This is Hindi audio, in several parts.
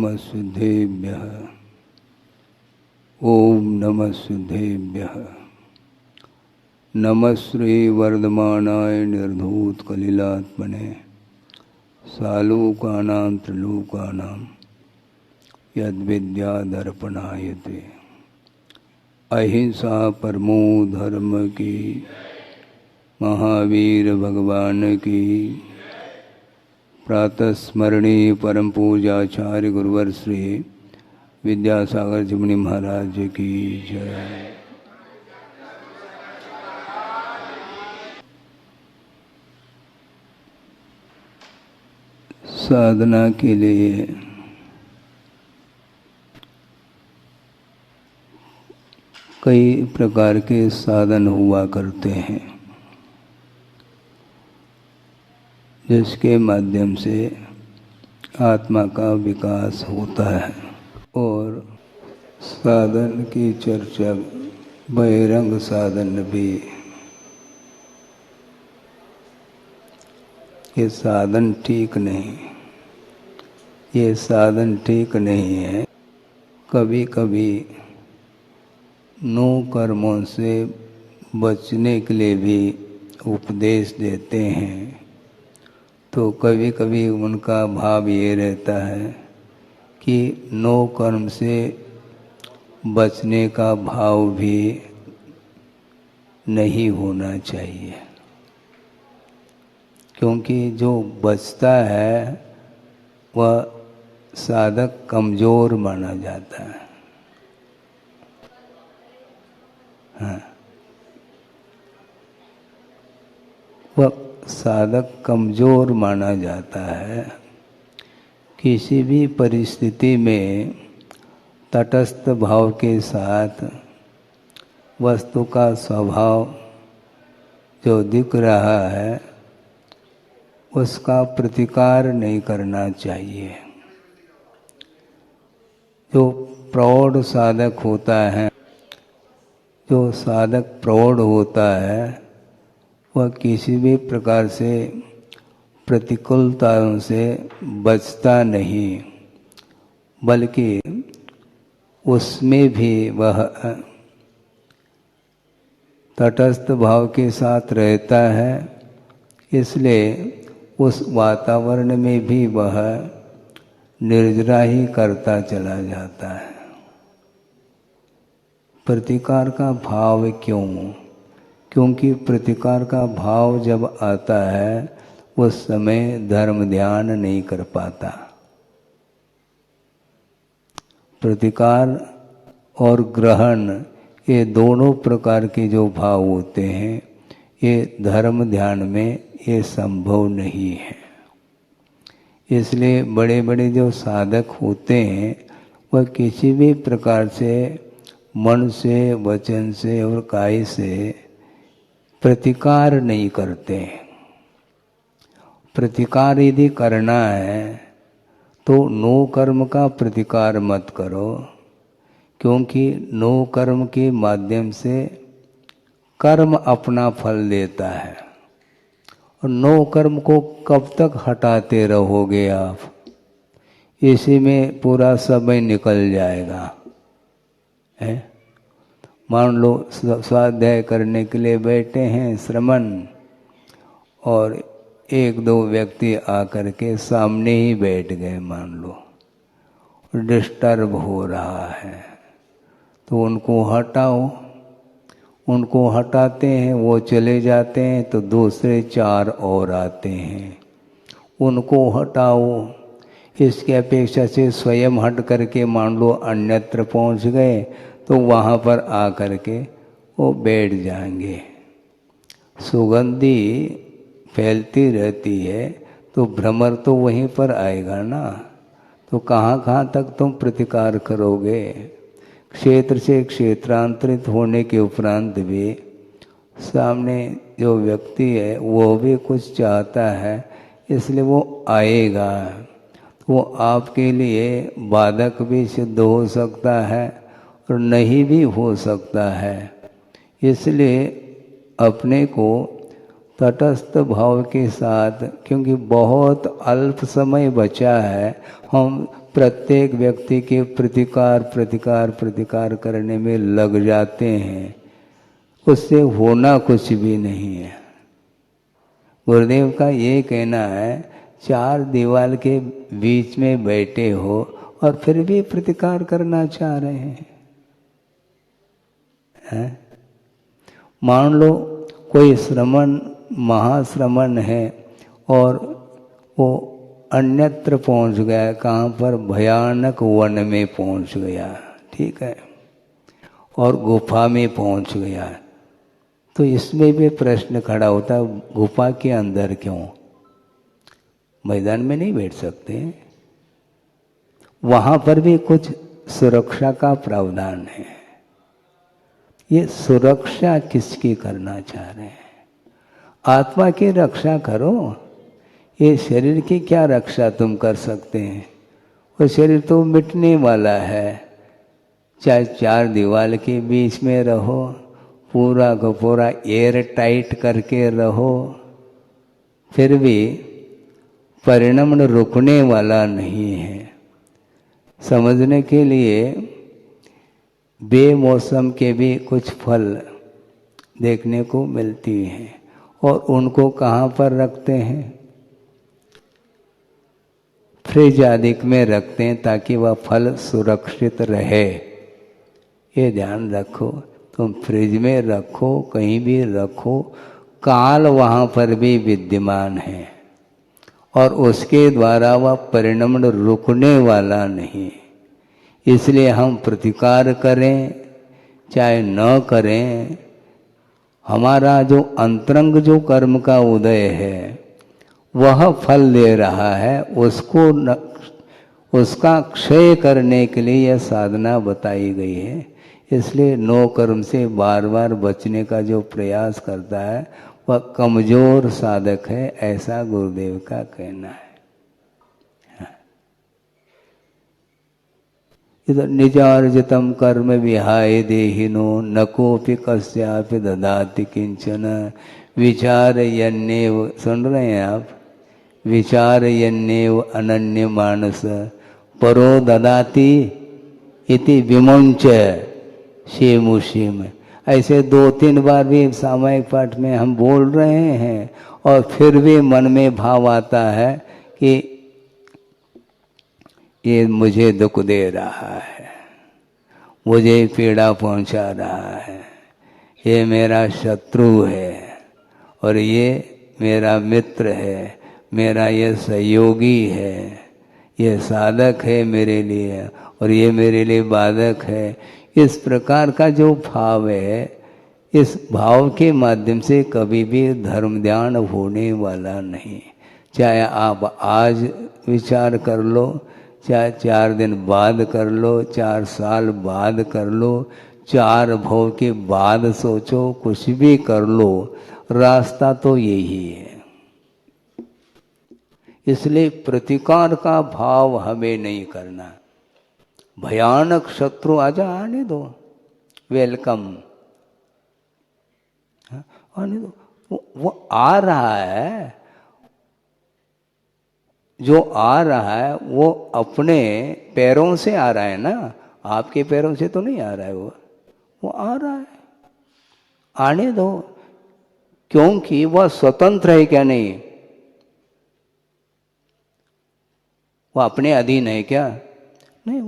नमः सिद्धेभ्यः। ओम नमः सिद्धेभ्यः। नमः श्री वर्धमानाय निर्धूत कलिलात्मने सालोकानां त्रिलोकानां यद्विद्यादर्पणायते। अहिंसा परमो धर्म की, महावीर भगवान की। प्रातः स्मरणीय परम पूजाचार्य गुरुवर श्री विद्यासागर जी मुनि महाराज की जय। साधना के लिए कई प्रकार के साधन हुआ करते हैं, जिसके माध्यम से आत्मा का विकास होता है। और साधन की चर्चा बहिरंग साधन भी, ये साधन ठीक नहीं, ये साधन ठीक नहीं है। कभी कभी नो कर्मों से बचने के लिए भी उपदेश देते हैं, तो कभी कभी उनका भाव ये रहता है कि नो कर्म से बचने का भाव भी नहीं होना चाहिए, क्योंकि जो बचता है वह साधक कमज़ोर माना जाता है। हाँ, वह साधक कमज़ोर माना जाता है। किसी भी परिस्थिति में तटस्थ भाव के साथ वस्तु का स्वभाव जो दिख रहा है उसका प्रतिकार नहीं करना चाहिए। जो प्रौढ़ साधक होता है, जो साधक प्रौढ़ होता है, वह किसी भी प्रकार से प्रतिकूलताओं से बचता नहीं, बल्कि उसमें भी वह तटस्थ भाव के साथ रहता है। इसलिए उस वातावरण में भी वह निर्जरा ही करता चला जाता है। प्रतिकार का भाव क्यों? क्योंकि प्रतिकार का भाव जब आता है उस समय धर्म ध्यान नहीं कर पाता। प्रतिकार और ग्रहण, ये दोनों प्रकार के जो भाव होते हैं, ये धर्म ध्यान में ये संभव नहीं है। इसलिए बड़े बड़े जो साधक होते हैं वह किसी भी प्रकार से मन से, वचन से और काय से प्रतिकार नहीं करते। प्रतिकार यदि करना है तो नो कर्म का प्रतिकार मत करो, क्योंकि नो कर्म के माध्यम से कर्म अपना फल देता है। और नो कर्म को कब तक हटाते रहोगे आप? इसी में पूरा समय निकल जाएगा। है? मान लो स्वाध्याय करने के लिए बैठे हैं श्रमण, और एक दो व्यक्ति आकर के सामने ही बैठ गए, मान लो डिस्टर्ब हो रहा है, तो उनको हटाओ। उनको हटाते हैं, वो चले जाते हैं, तो दूसरे चार और आते हैं, उनको हटाओ। इसके अपेक्षा से स्वयं हट करके मान लो अन्यत्र पहुंच गए, तो वहाँ पर आकर के वो बैठ जाएंगे। सुगंधी फैलती रहती है तो भ्रमर तो वहीं पर आएगा ना, तो कहाँ कहाँ तक तुम प्रतिकार करोगे? क्षेत्र से क्षेत्रांतरित होने के उपरांत भी सामने जो व्यक्ति है वो भी कुछ चाहता है, इसलिए वो आएगा। वो आपके लिए बाधक भी सिद्ध हो सकता है और नहीं भी हो सकता है। इसलिए अपने को तटस्थ भाव के साथ, क्योंकि बहुत अल्प समय बचा है, हम प्रत्येक व्यक्ति के प्रतिकार प्रतिकार प्रतिकार करने में लग जाते हैं, उससे होना कुछ भी नहीं है। गुरुदेव का ये कहना है, चार दीवार के बीच में बैठे हो और फिर भी प्रतिकार करना चाह रहे हैं। मान लो कोई श्रमण महाश्रमण है और वो अन्यत्र पहुंच गया, कहाँ पर, भयानक वन में पहुंच गया, ठीक है, और गुफा में पहुंच गया। तो इसमें भी प्रश्न खड़ा होता है, गुफा के अंदर क्यों, मैदान में नहीं बैठ सकते? वहां पर भी कुछ सुरक्षा का प्रावधान है। ये सुरक्षा किसकी करना चाह रहे हैं? आत्मा की रक्षा करो, ये शरीर की क्या रक्षा तुम कर सकते हैं? वो शरीर तो मिटने वाला है। चाहे चार दीवार के बीच में रहो, पूरा का पूरा एयर टाइट करके रहो, फिर भी परिणाम रुकने वाला नहीं है। समझने के लिए बेमौसम के भी कुछ फल देखने को मिलती हैं, और उनको कहाँ पर रखते हैं? फ्रिज आदि में रखते हैं ताकि वह फल सुरक्षित रहे। ये ध्यान रखो, तुम फ्रिज में रखो, कहीं भी रखो, काल वहाँ पर भी विद्यमान है और उसके द्वारा वह परिणाम रुकने वाला नहीं। इसलिए हम प्रतिकार करें चाहे न करें, हमारा जो अंतरंग जो कर्म का उदय है वह फल दे रहा है, उसका क्षय करने के लिए यह साधना बताई गई है। इसलिए नो कर्म से बार बार बचने का जो प्रयास करता है वह कमजोर साधक है, ऐसा गुरुदेव का कहना है। इधर निजार्जितम कर्म विहाय देहिनो न कोपि कस्यापि ददाति किंचन विचारयन्नेव, सुन रहे हैं आप, विचारयन्नेव अनन्य मानस परो ददाति इति विमुंच शेमुषेम। ऐसे 2-3 बार भी सामायिक पाठ में हम बोल रहे हैं और फिर भी मन में भाव आता है कि ये मुझे दुख दे रहा है, मुझे पीड़ा पहुंचा रहा है, ये मेरा शत्रु है और ये मेरा मित्र है, मेरा ये सहयोगी है, ये साधक है मेरे लिए और ये मेरे लिए बाधक है। इस प्रकार का जो भाव है, इस भाव के माध्यम से कभी भी धर्म ध्यान होने वाला नहीं। चाहे आप आज विचार कर लो, चाहे 4 दिन बाद कर लो, 4 साल बाद कर लो, 4 भव के बाद सोचो, कुछ भी कर लो, रास्ता तो यही है। इसलिए प्रतिकार का भाव हमें नहीं करना। भयानक शत्रु आजा, आने दो, वेलकम, आने दो, वो आ रहा है, जो आ रहा है वो अपने पैरों से आ रहा है ना, आपके पैरों से तो नहीं आ रहा है, वो आ रहा है, आने दो। क्योंकि वह स्वतंत्र है क्या? नहीं, वो अपने अधीन है क्या? नहीं,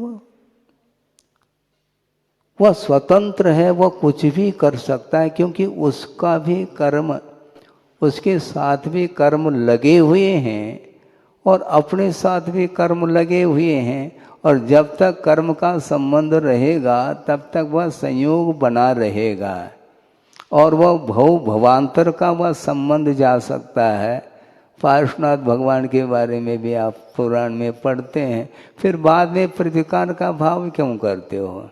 वह स्वतंत्र है, वह कुछ भी कर सकता है, क्योंकि उसका भी कर्म, उसके साथ भी कर्म लगे हुए हैं और अपने साथ भी कर्म लगे हुए हैं, और जब तक कर्म का संबंध रहेगा तब तक वह संयोग बना रहेगा और वह भव भवांतर का वह संबंध जा सकता है। पार्श्वनाथ भगवान के बारे में भी आप पुराण में पढ़ते हैं। फिर बाद में प्रतिकार का भाव क्यों करते हो?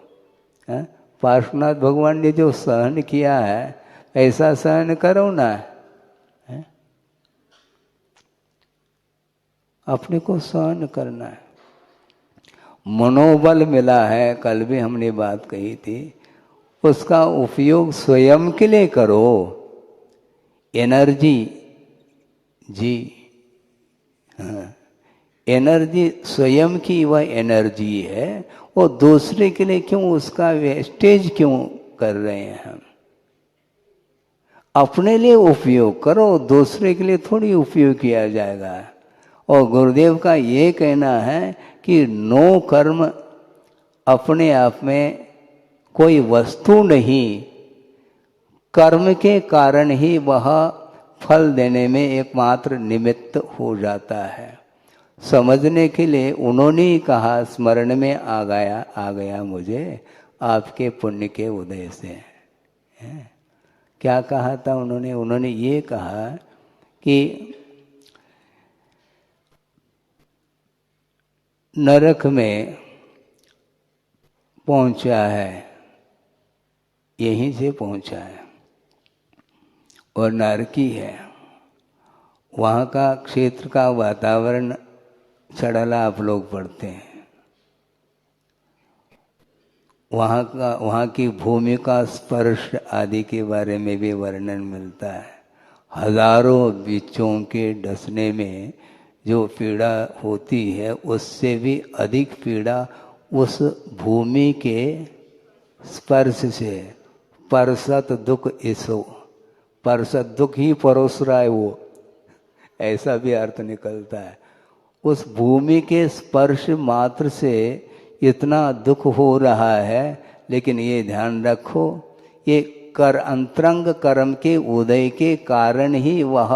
पार्श्वनाथ भगवान ने जो सहन किया है, ऐसा सहन करो ना, अपने को सहन करना है। मनोबल मिला है, कल भी हमने बात कही थी, उसका उपयोग स्वयं के लिए करो। एनर्जी जी, हाँ, एनर्जी स्वयं की वह एनर्जी है, वो दूसरे के लिए क्यों उसका वेस्टेज क्यों कर रहे हैं हम? अपने लिए उपयोग करो, दूसरे के लिए थोड़ी उपयोग किया जाएगा। और गुरुदेव का ये कहना है कि नो कर्म अपने आप में कोई वस्तु नहीं, कर्म के कारण ही वह फल देने में एकमात्र निमित्त हो जाता है। समझने के लिए उन्होंने ही कहा, स्मरण में आ गया मुझे आपके पुण्य के उदय से। क्या कहा था उन्होंने ये कहा कि नरक में पहुंचा है, यहीं से पहुंचा है, और नरकी है। वहाँ का क्षेत्र का वातावरण सड़ला आप लोग पढ़ते हैं। वहाँ की भूमि का स्पर्श आदि के बारे में भी वर्णन मिलता है। हजारों बीजों के डसने में जो पीड़ा होती है, उससे भी अधिक पीड़ा उस भूमि के स्पर्श से। परसत दुख इसो, परसत दुख ही परोस रहा है वो, ऐसा भी अर्थ निकलता है। उस भूमि के स्पर्श मात्र से इतना दुख हो रहा है, लेकिन ये ध्यान रखो, ये अंतरंग कर्म के उदय के कारण ही वह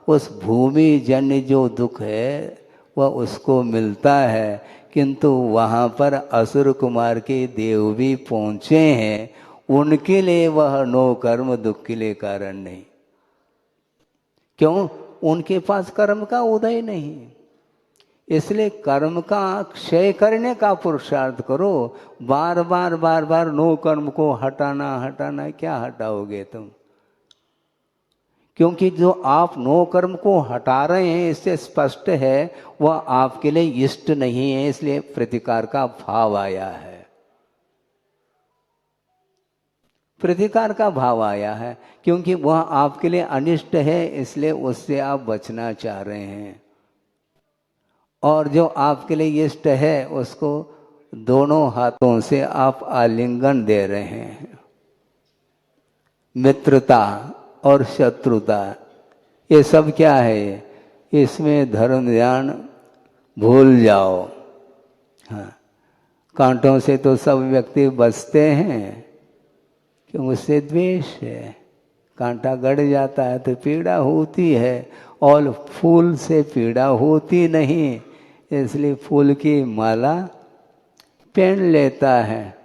उस भूमि जन्य जो दुख है वह उसको मिलता है। किंतु वहाँ पर असुर कुमार के देव भी पहुँचे हैं, उनके लिए वह नो कर्म दुख के लिए कारण नहीं। क्यों? उनके पास कर्म का उदय नहीं। इसलिए कर्म का क्षय करने का पुरुषार्थ करो। बार बार नो कर्म को हटाना क्या हटाओगे तुम? क्योंकि जो आप नो कर्म को हटा रहे हैं, इससे स्पष्ट है वह आपके लिए इष्ट नहीं है, इसलिए प्रतिकार का भाव आया है। प्रतिकार का भाव आया है क्योंकि वह आपके लिए अनिष्ट है, इसलिए उससे आप बचना चाह रहे हैं। और जो आपके लिए इष्ट है उसको दोनों हाथों से आप आलिंगन दे रहे हैं। मित्रता और शत्रुता, ये सब क्या है? इसमें धर्म ध्यान भूल जाओ। हाँ, कांटों से तो सब व्यक्ति बचते हैं, क्यों? उससे द्वेष है। कांटा गड़ जाता है तो पीड़ा होती है, और फूल से पीड़ा होती नहीं, इसलिए फूल की माला पहन लेता है।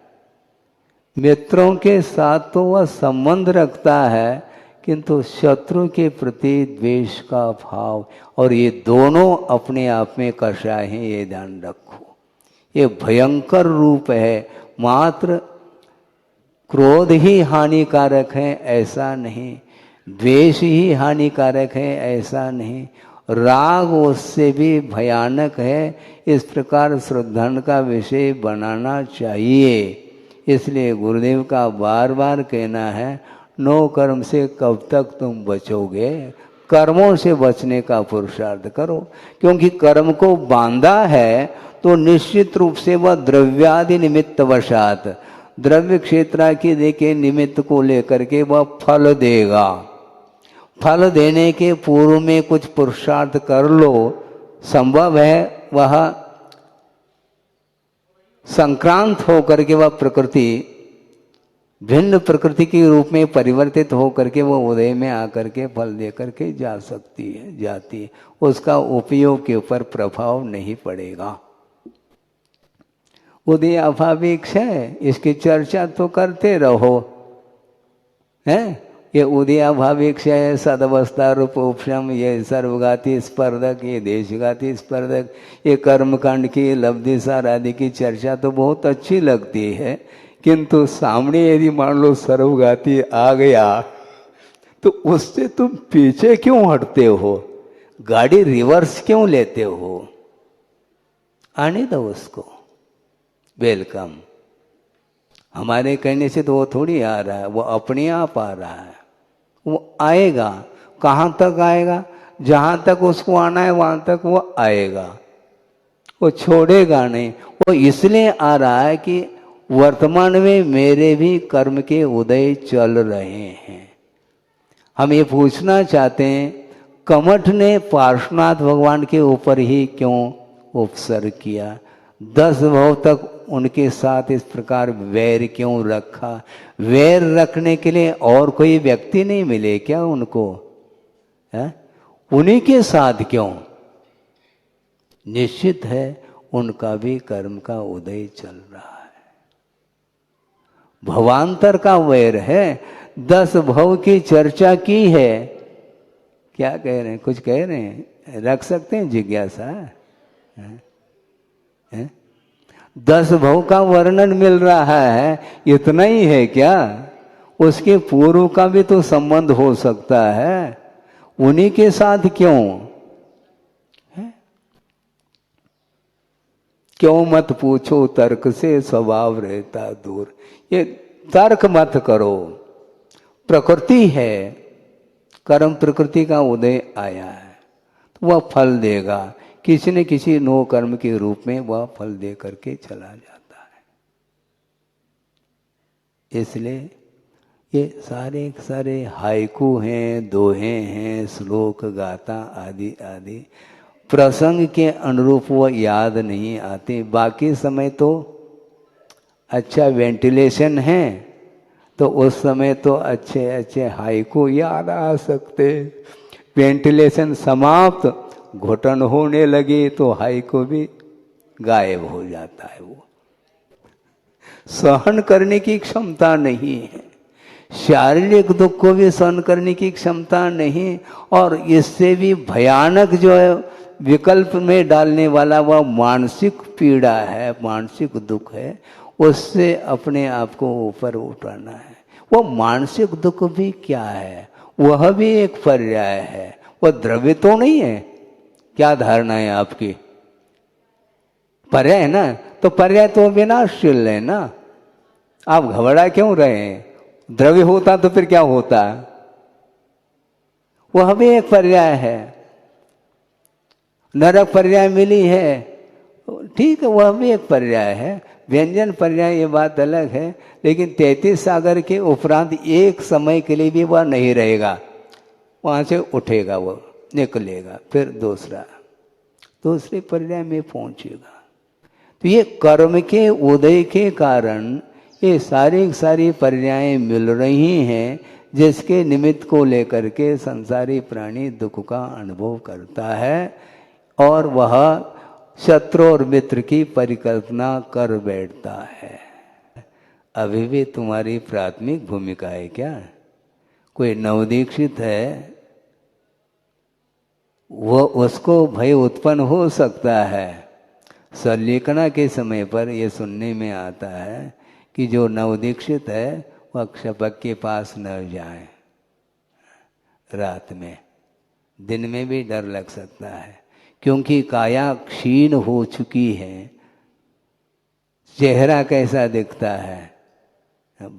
मित्रों के साथ तो वह संबंध रखता है, किंतु शत्रु के प्रति द्वेष का भाव, और ये दोनों अपने आप में कषाय हैं, ये ध्यान रखो। ये भयंकर रूप है। मात्र क्रोध ही हानिकारक है ऐसा नहीं, द्वेष ही हानिकारक है ऐसा नहीं, राग उससे भी भयानक है। इस प्रकार श्रद्धान का विषय बनाना चाहिए। इसलिए गुरुदेव का बार बार कहना है, नो कर्म से कब तक तुम बचोगे? कर्मों से बचने का पुरुषार्थ करो। क्योंकि कर्म को बांधा है तो निश्चित रूप से वह द्रव्यादि निमित्त वशात, द्रव्य क्षेत्र की देखे निमित्त को लेकर के वह फल देगा। फल देने के पूर्व में कुछ पुरुषार्थ कर लो, संभव है वह संक्रांत होकर के वह प्रकृति भिन्न प्रकृति के रूप में परिवर्तित होकर के वह उदय में आकर के फल दे करके जा सकती है, जाती है। उसका उपयोग के ऊपर प्रभाव नहीं पड़ेगा। उदय अभाविक है, इसकी चर्चा तो करते रहो, हैं? ये उदयाभाविक है, सदवस्था रूप उपशम, ये सर्वघाती स्पर्धक, ये देशघाती स्पर्धक, ये कर्मकांड की लब्धि सार आदि की चर्चा तो बहुत अच्छी लगती है, किंतु सामने यदि मान लो सर्वघाती आ गया तो उससे तुम पीछे क्यों हटते हो? गाड़ी रिवर्स क्यों लेते हो? आने दो उसको, वेलकम। हमारे कहने से तो वो थोड़ी आ रहा है, वो अपने आप आ रहा है। वो आएगा, कहाँ तक आएगा? जहाँ तक उसको आना है वहाँ तक वो आएगा। वो छोड़ेगा नहीं। वो इसलिए आ रहा है कि वर्तमान में मेरे भी कर्म के उदय चल रहे हैं। हम ये पूछना चाहते हैं, कमठ ने पार्श्वनाथ भगवान के ऊपर ही क्यों उपसर्ग किया? 10 भव तक उनके साथ इस प्रकार वैर क्यों रखा? वैर रखने के लिए और कोई व्यक्ति नहीं मिले क्या उनको? है? उन्हीं के साथ क्यों? निश्चित है उनका भी कर्म का उदय चल रहा है। भवांतर का वैर है। 10 भव की चर्चा की है। क्या कह रहे हैं? कुछ कह रहे हैं? रख सकते हैं जिज्ञासा? 10 भव का वर्णन मिल रहा है, इतना ही है क्या? उसके पूर्व का भी तो संबंध हो सकता है। उन्हीं के साथ क्यों? क्यों मत पूछो तर्क से, स्वभाव रहता दूर। ये तर्क मत करो। प्रकृति है, कर्म प्रकृति का उदय आया है तो वह फल देगा। किसी न किसी नो कर्म के रूप में वह फल दे करके चला जाता है। इसलिए ये सारे सारे हाइकू हैं, दोहे हैं, श्लोक गाथा आदि आदि प्रसंग के अनुरूप वो याद नहीं आते। बाकी समय तो अच्छा वेंटिलेशन है तो उस समय तो अच्छे अच्छे हाइकू याद आ सकते। वेंटिलेशन समाप्त, घुटन होने लगी तो हाइकू भी गायब हो जाता है। वो सहन करने की क्षमता नहीं है। शारीरिक दुख को भी सहन करने की क्षमता नहीं, और इससे भी भयानक जो है विकल्प में डालने वाला वह मानसिक पीड़ा है, मानसिक दुख है। उससे अपने आप को ऊपर उठाना है। वो मानसिक दुख भी क्या है? वह भी एक पर्याय है, वह द्रव्य तो नहीं है। क्या धारणा है आपकी? पर्याय है ना, तो पर्याय तो विनाशशील है ना। आप घबरा क्यों रहे हैं? द्रव्य होता तो फिर क्या होता? वह भी एक पर्याय है। नरक पर्याय मिली है, ठीक है, वह भी एक पर्याय है। व्यंजन पर्याय ये बात अलग है, लेकिन 33 सागर के उपरांत एक समय के लिए भी वह नहीं रहेगा। वहां से उठेगा, वो निकलेगा, फिर दूसरे पर्याय में पहुंचेगा। तो ये कर्म के उदय के कारण ये सारी पर्याय मिल रही हैं, जिसके निमित्त को लेकर के संसारी प्राणी दुख का अनुभव करता है और वह शत्रु और मित्र की परिकल्पना कर बैठता है। अभी भी तुम्हारी प्राथमिक भूमिका है क्या? कोई नवदीक्षित है, वो उसको भय उत्पन्न हो सकता है। सल्लेखना के समय पर यह सुनने में आता है कि जो नवदीक्षित है वह क्षपक के पास न जाए रात में। दिन में भी डर लग सकता है, क्योंकि काया क्षीण हो चुकी है। चेहरा कैसा दिखता है?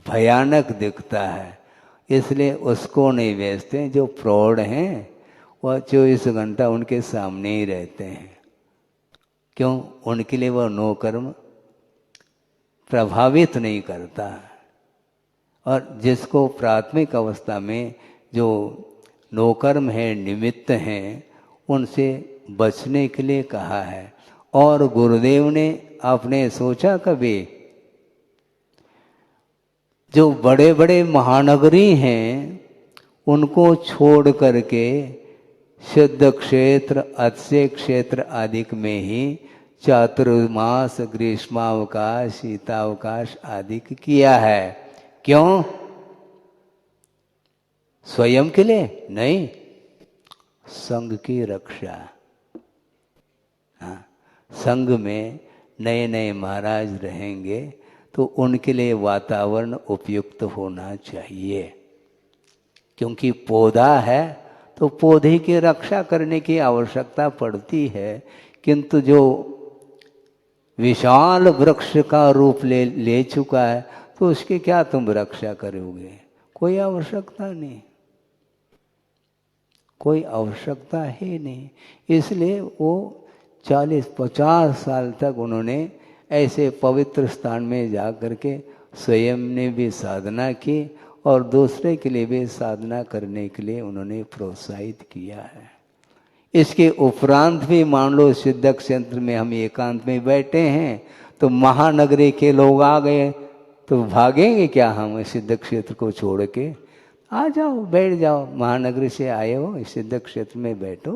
भयानक दिखता है। इसलिए उसको नहीं भेजते। जो प्रौढ़ हैं वह 24 घंटा उनके सामने ही रहते हैं। क्यों? उनके लिए वह नो कर्म प्रभावित नहीं करता। और जिसको प्राथमिक अवस्था में जो नो कर्म है, निमित्त हैं, उनसे बचने के लिए कहा है। और गुरुदेव ने आपने सोचा कभी, जो बड़े बड़े महानगरी हैं उनको छोड़ करके सिद्ध क्षेत्र, अत्स्य क्षेत्र आदि में ही चातुर्मास, ग्रीष्मावकाश, शीतावकाश आदि किया है। क्यों? स्वयं के लिए नहीं, संघ की रक्षा। हाँ, संघ में नए नए महाराज रहेंगे तो उनके लिए वातावरण उपयुक्त होना चाहिए। क्योंकि पौधा है तो पौधे की रक्षा करने की आवश्यकता पड़ती है, किंतु जो विशाल वृक्ष का रूप ले चुका है तो उसकी क्या तुम रक्षा करोगे? कोई आवश्यकता नहीं, कोई आवश्यकता ही नहीं। इसलिए वो 40-50 साल तक उन्होंने ऐसे पवित्र स्थान में जा करके स्वयं ने भी साधना की और दूसरे के लिए भी साधना करने के लिए उन्होंने प्रोत्साहित किया है। इसके उपरांत भी मान लो सिद्ध क्षेत्र में हम एकांत में बैठे हैं तो महानगरी के लोग आ गए तो भागेंगे क्या हम सिद्ध क्षेत्र को छोड़ के? आ जाओ, बैठ जाओ, महानगरी से आए हो, इस सिद्ध क्षेत्र में बैठो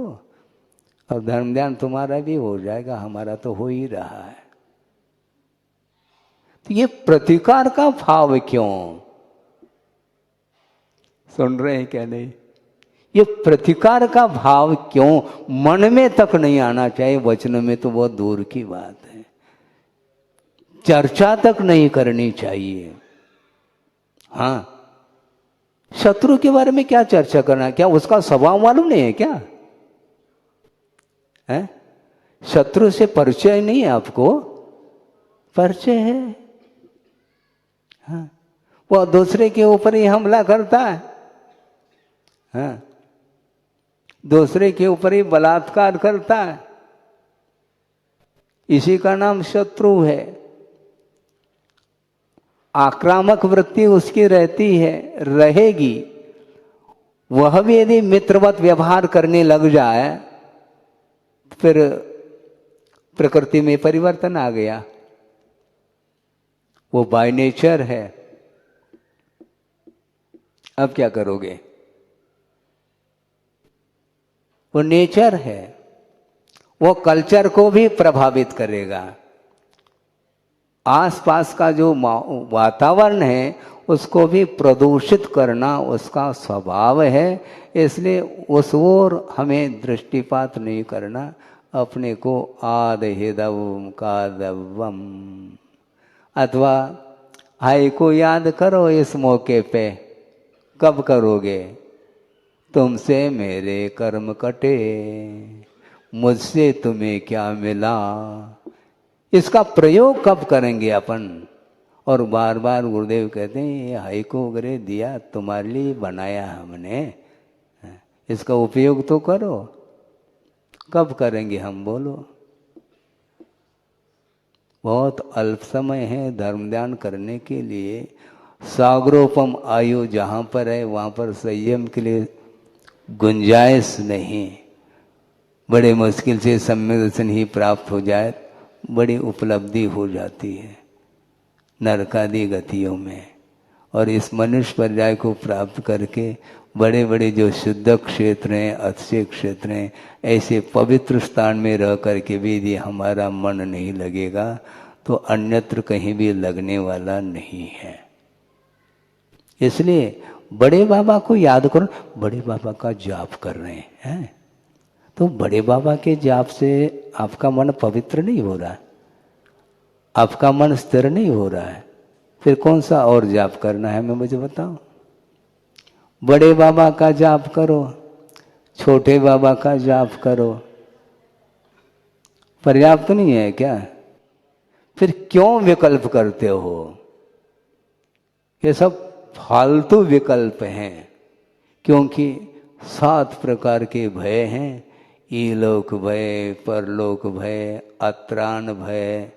और धर्म ध्यान तुम्हारा भी हो जाएगा, हमारा तो हो ही रहा है। तो ये प्रतिकार का भाव क्यों? सुन रहे हैं क्या नहीं? ये प्रतिकार का भाव क्यों मन में तक नहीं आना चाहिए? वचनों में तो बहुत दूर की बात है, चर्चा तक नहीं करनी चाहिए। हाँ, शत्रु के बारे में क्या चर्चा करना? क्या उसका स्वभाव मालूम नहीं है क्या? है? शत्रु से परिचय नहीं है आपको? परिचय है। हाँ, वो दूसरे के ऊपर ही हमला करता है। हाँ, दूसरे के ऊपर ही बलात्कार करता है, इसी का नाम शत्रु है। आक्रामक वृत्ति उसकी रहती है, रहेगी। वह भी यदि मित्रवत व्यवहार करने लग जाए फिर प्रकृति में परिवर्तन आ गया, वो बाय नेचर है। अब क्या करोगे? वो नेचर है, वो कल्चर को भी प्रभावित करेगा। आसपास का जो वातावरण है उसको भी प्रदूषित करना उसका स्वभाव है। इसलिए उस ओर हमें दृष्टिपात नहीं करना, अपने को आदहिदवम कादवम अथवा हाय को याद करो इस मौके पे। कब करोगे? तुमसे मेरे कर्म कटे, मुझसे तुम्हें क्या मिला, इसका प्रयोग कब करेंगे अपन? और बार बार गुरुदेव कहते हैं ये हाइको वगैरह दिया तुम्हारे लिए बनाया हमने, इसका उपयोग तो करो। कब करेंगे हम? बोलो। बहुत अल्प समय है धर्म ध्यान करने के लिए। सागरोपम आयु जहाँ पर है वहाँ पर संयम के लिए गुंजाइश नहीं। बड़े मुश्किल से सम्यक दर्शन ही प्राप्त हो जाए, बड़ी उपलब्धि हो जाती है नरकादि गतियों में। और इस मनुष्य पर्याय को प्राप्त करके बड़े बड़े जो शुद्ध क्षेत्र हैं, अच्छे क्षेत्र हैं, ऐसे पवित्र स्थान में रह करके भी यदि हमारा मन नहीं लगेगा तो अन्यत्र कहीं भी लगने वाला नहीं है। इसलिए बड़े बाबा को याद करो। बड़े बाबा का जाप कर रहे हैं तो बड़े बाबा के जाप से आपका मन पवित्र नहीं हो रहा, आपका मन स्थिर नहीं हो रहा है, फिर कौन सा और जाप करना है? मैं मुझे बताओ। बड़े बाबा का जाप करो, छोटे बाबा का जाप करो, पर्याप्त नहीं है क्या? फिर क्यों विकल्प करते हो? ये सब फालतू विकल्प हैं, क्योंकि 7 प्रकार के भय हैं। इलोक भय, परलोक भय, अत्राण भय,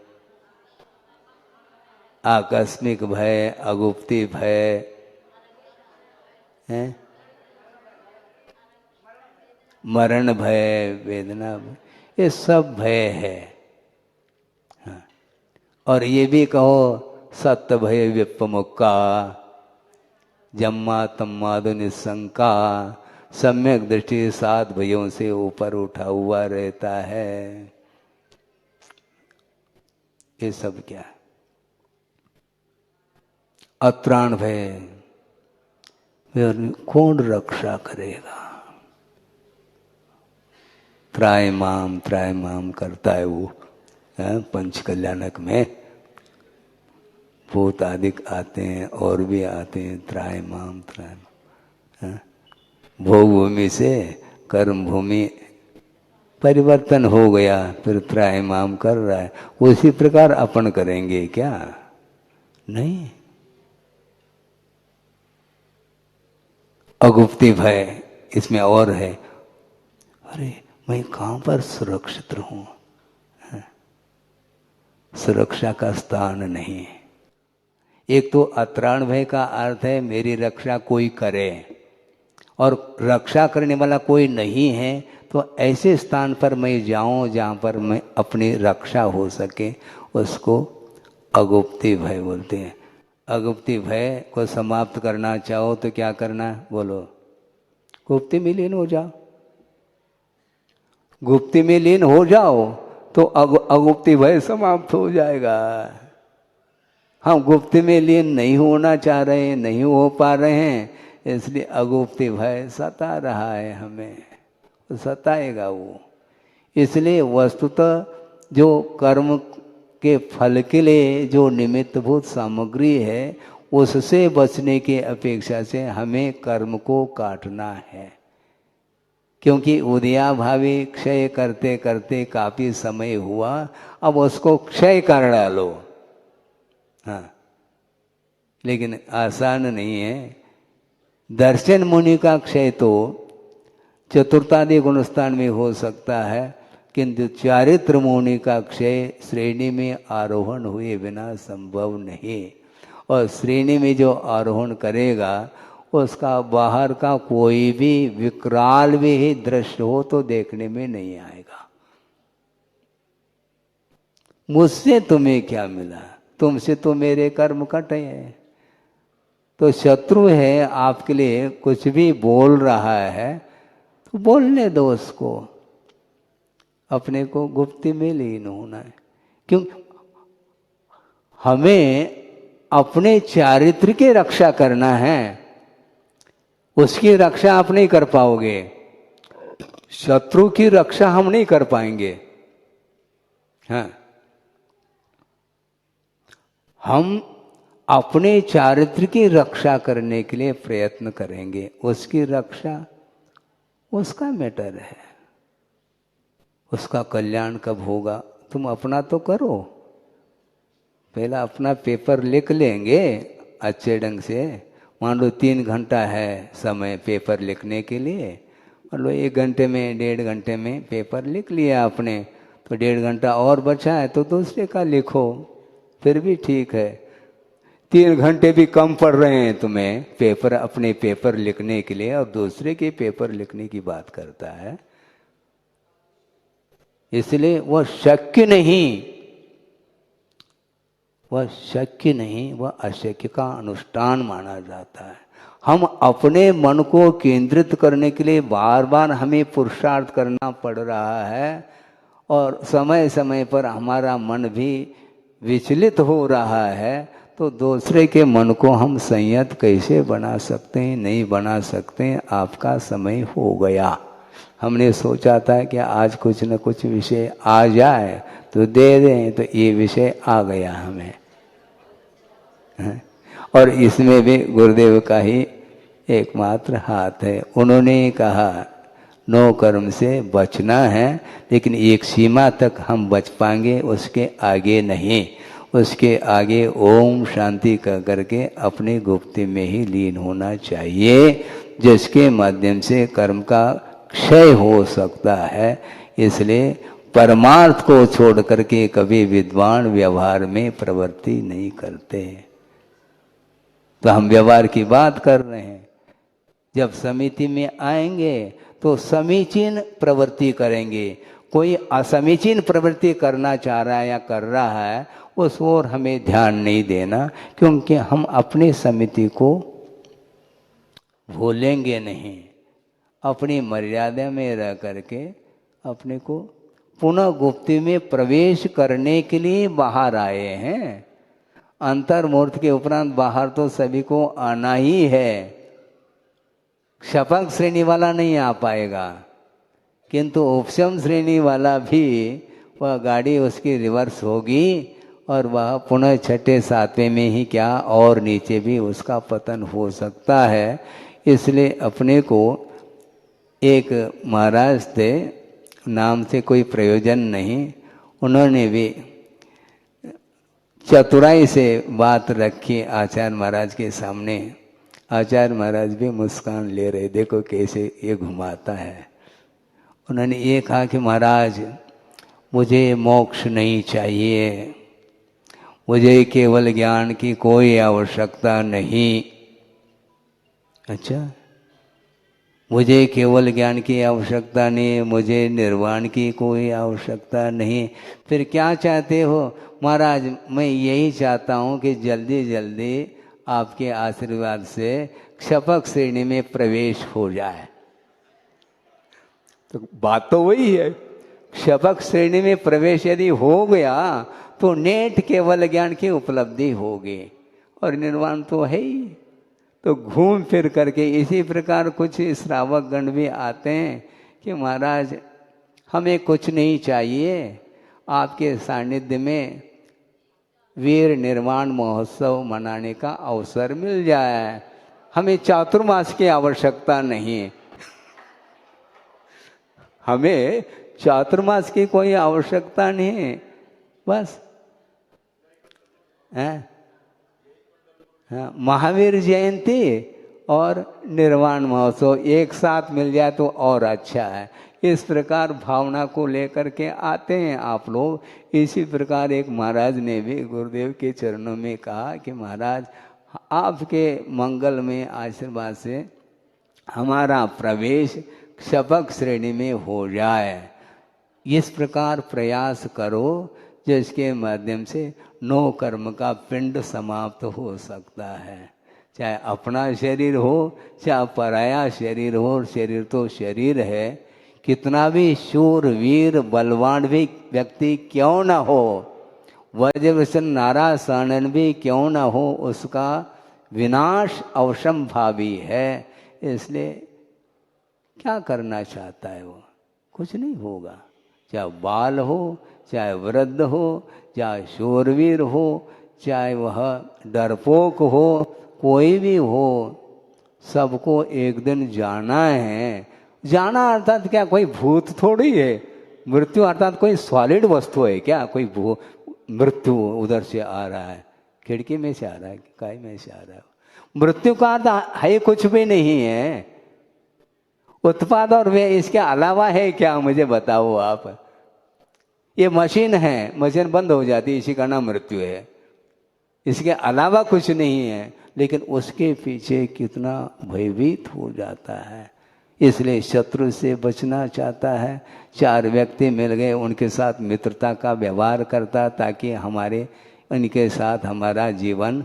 आकस्मिक भय, अगुप्ती भय है, मरण भय, वेदना भय, ये सब भय है। हाँ। और ये भी कहो सत्य भय विपमुक्का, जम्मा तम्मादु निशंका, सम्यक दृष्टि 7 भयों से ऊपर उठा हुआ रहता है। ये सब क्या? अत्राण भय, कौन रक्षा करेगा? त्रायमाम करता है वो पंच कल्याणक में। भूत आदि आते हैं और भी आते हैं। त्रायमाम भोग भूमि से कर्म भूमि परिवर्तन हो गया, फिर त्रायमाम कर रहा है। उसी प्रकार अपन करेंगे क्या? नहीं। अगुप्ती भय इसमें और है। अरे मैं कहाँ पर सुरक्षित रहूं? सुरक्षा का स्थान नहीं है। एक तो अत्राण भय का अर्थ है मेरी रक्षा कोई करे, और रक्षा करने वाला कोई नहीं है तो ऐसे स्थान पर मैं जाऊं जहां पर मैं अपनी रक्षा हो सके, उसको अगुप्ती भय बोलते हैं। अगुप्ती भय को समाप्त करना चाहो तो क्या करना है बोलो? गुप्ती में लीन हो जाओ। गुप्ती में लीन हो जाओ तो अगुप्ती भय समाप्त हो जाएगा। हम गुप्ती में लीन नहीं होना चाह रहे हैं, नहीं हो पा रहे हैं, इसलिए अगुप्ती भय सता रहा है हमें, सताएगा वो। इसलिए वस्तुतः जो कर्म के फल के लिए जो निमित्तभूत सामग्री है उससे बचने की अपेक्षा से हमें कर्म को काटना है, क्योंकि उदयाभावी क्षय करते करते काफी समय हुआ, अब उसको क्षय कर डालो। हाँ, लेकिन आसान नहीं है। दर्शन मुनि का क्षय तो चतुर्थादि गुणस्थान में हो सकता है, किंतु चारित्र मुनि का क्षय श्रेणी में आरोहण हुए बिना संभव नहीं। और श्रेणी में जो आरोहण करेगा उसका बाहर का कोई भी विकराल भी ही दृश्य हो तो देखने में नहीं आएगा। मुझसे तुम्हें क्या मिला, तुमसे तो मेरे कर्म कटे हैं। तो शत्रु है आपके लिए कुछ भी बोल रहा है तो बोलने दो उसको, अपने को गुप्ती में लीन होना है। क्यों? हमें अपने चारित्र की रक्षा करना है, उसकी रक्षा आप नहीं कर पाओगे, शत्रु की रक्षा हम नहीं कर पाएंगे। हाँ, हम अपने चारित्र की रक्षा करने के लिए प्रयत्न करेंगे, उसकी रक्षा उसका मैटर है, उसका कल्याण कब होगा। तुम अपना तो करो, पहला अपना पेपर लिख लेंगे अच्छे ढंग से। मान लो 3 घंटा है समय पेपर लिखने के लिए, मान लो 1 घंटे में 1.5 घंटे में पेपर लिख लिया आपने, तो 1.5 घंटा और बचा है तो दूसरे का लिखो, फिर भी ठीक है। 3 घंटे भी कम पड़ रहे हैं तुम्हें पेपर, अपने पेपर लिखने के लिए, और दूसरे के पेपर लिखने की बात करता है। इसलिए वह शक्य नहीं, वह शक्य नहीं, वह अशक्य का अनुष्ठान माना जाता है। हम अपने मन को केंद्रित करने के लिए बार बार हमें पुरुषार्थ करना पड़ रहा है, और समय समय पर हमारा मन भी विचलित हो रहा है, तो दूसरे के मन को हम संयत कैसे बना सकते हैं? नहीं बना सकते हैं। आपका समय हो गया। हमने सोचा था कि आज कुछ न कुछ विषय आ जाए तो दे दें, तो ये विषय आ गया हमें, और इसमें भी गुरुदेव का ही एकमात्र हाथ है। उन्होंने कहा नो कर्म से बचना है, लेकिन एक सीमा तक हम बच पाएंगे, उसके आगे नहीं। उसके आगे ओम शांति कह करके अपनी गुप्ती में ही लीन होना चाहिए, जिसके माध्यम से कर्म का क्षय हो सकता है। इसलिए परमार्थ को छोड़ करके कभी विद्वान व्यवहार में प्रवृत्ति नहीं करते। तो हम व्यवहार की बात कर रहे हैं, जब समिति में आएंगे तो समीचीन प्रवृत्ति करेंगे। कोई असमीचीन प्रवृत्ति करना चाह रहा है या कर रहा है, उस ओर हमें ध्यान नहीं देना, क्योंकि हम अपनी समिति को भूलेंगे नहीं। अपनी मर्यादा में रह करके अपने को पुनः गुप्ती में प्रवेश करने के लिए बाहर आए हैं। अंतर्मूर्त के उपरांत बाहर तो सभी को आना ही है। क्षपक श्रेणी वाला नहीं आ पाएगा, किंतु उपशम श्रेणी वाला भी, वह गाड़ी उसकी रिवर्स होगी और वह पुनः 6ठे 7वें में ही क्या और नीचे भी उसका पतन हो सकता है। इसलिए अपने को एक महाराज थे, नाम से कोई प्रयोजन नहीं, उन्होंने भी चतुराई से बात रखी आचार्य महाराज के सामने। आचार्य महाराज भी मुस्कान ले रहे, देखो कैसे ये घुमाता है। उन्होंने ये कहा कि महाराज मुझे मोक्ष नहीं चाहिए, मुझे केवल ज्ञान की कोई आवश्यकता नहीं। अच्छा, मुझे केवल ज्ञान की आवश्यकता नहीं, मुझे निर्वाण की कोई आवश्यकता नहीं। फिर क्या चाहते हो? महाराज मैं यही चाहता हूँ कि जल्दी जल्दी आपके आशीर्वाद से क्षपक श्रेणी में प्रवेश हो जाए। तो बात तो वही है, क्षपक श्रेणी में प्रवेश यदि हो गया तो नेट केवल ज्ञान की उपलब्धि होगी और निर्वाण तो है ही। तो घूम फिर करके इसी प्रकार कुछ श्रावक गण भी आते हैं कि महाराज हमें कुछ नहीं चाहिए, आपके सानिध्य में वीर निर्वाण महोत्सव मनाने का अवसर मिल जाए, हमें चातुर्मास की आवश्यकता नहीं। हमें चातुर्मास की कोई आवश्यकता नहीं, बस है महावीर जयंती और निर्वाण महोत्सव एक साथ मिल जाए तो और अच्छा है। इस प्रकार भावना को लेकर के आते हैं आप लोग। इसी प्रकार एक महाराज ने भी गुरुदेव के चरणों में कहा कि महाराज आपके मंगल में आशीर्वाद से हमारा प्रवेश क्षपक श्रेणी में हो जाए। इस प्रकार प्रयास करो जिसके माध्यम से नो कर्म का पिंड समाप्त हो सकता है। चाहे अपना शरीर हो चाहे पराया शरीर हो, शरीर तो शरीर है। कितना भी शूर वीर बलवान भी व्यक्ति क्यों न हो, वज्रवसन नारा सानन भी क्यों न हो, उसका विनाश अवश्यंभावी है। इसलिए क्या करना चाहता है वो? कुछ नहीं होगा। चाहे बाल हो चाहे वृद्ध हो चाहे शूरवीर हो चाहे वह डरपोक हो, कोई भी हो, सबको एक दिन जाना है। जाना अर्थात क्या कोई भूत थोड़ी है। मृत्यु अर्थात कोई सॉलिड वस्तु है क्या? कोई मृत्यु उधर से आ रहा है, खिड़की में से आ रहा है, काय में से आ रहा है। मृत्यु का अर्थ है कुछ भी नहीं है। उत्पाद और वे इसके अलावा है क्या? मुझे बताओ आप। ये मशीन है, मशीन बंद हो जाती है, इसी का नाम मृत्यु है। इसके अलावा कुछ नहीं है, लेकिन उसके पीछे कितना भयभीत हो जाता है। इसलिए शत्रु से बचना चाहता है। चार व्यक्ति मिल गए, उनके साथ मित्रता का व्यवहार करता ताकि हमारे उनके साथ हमारा जीवन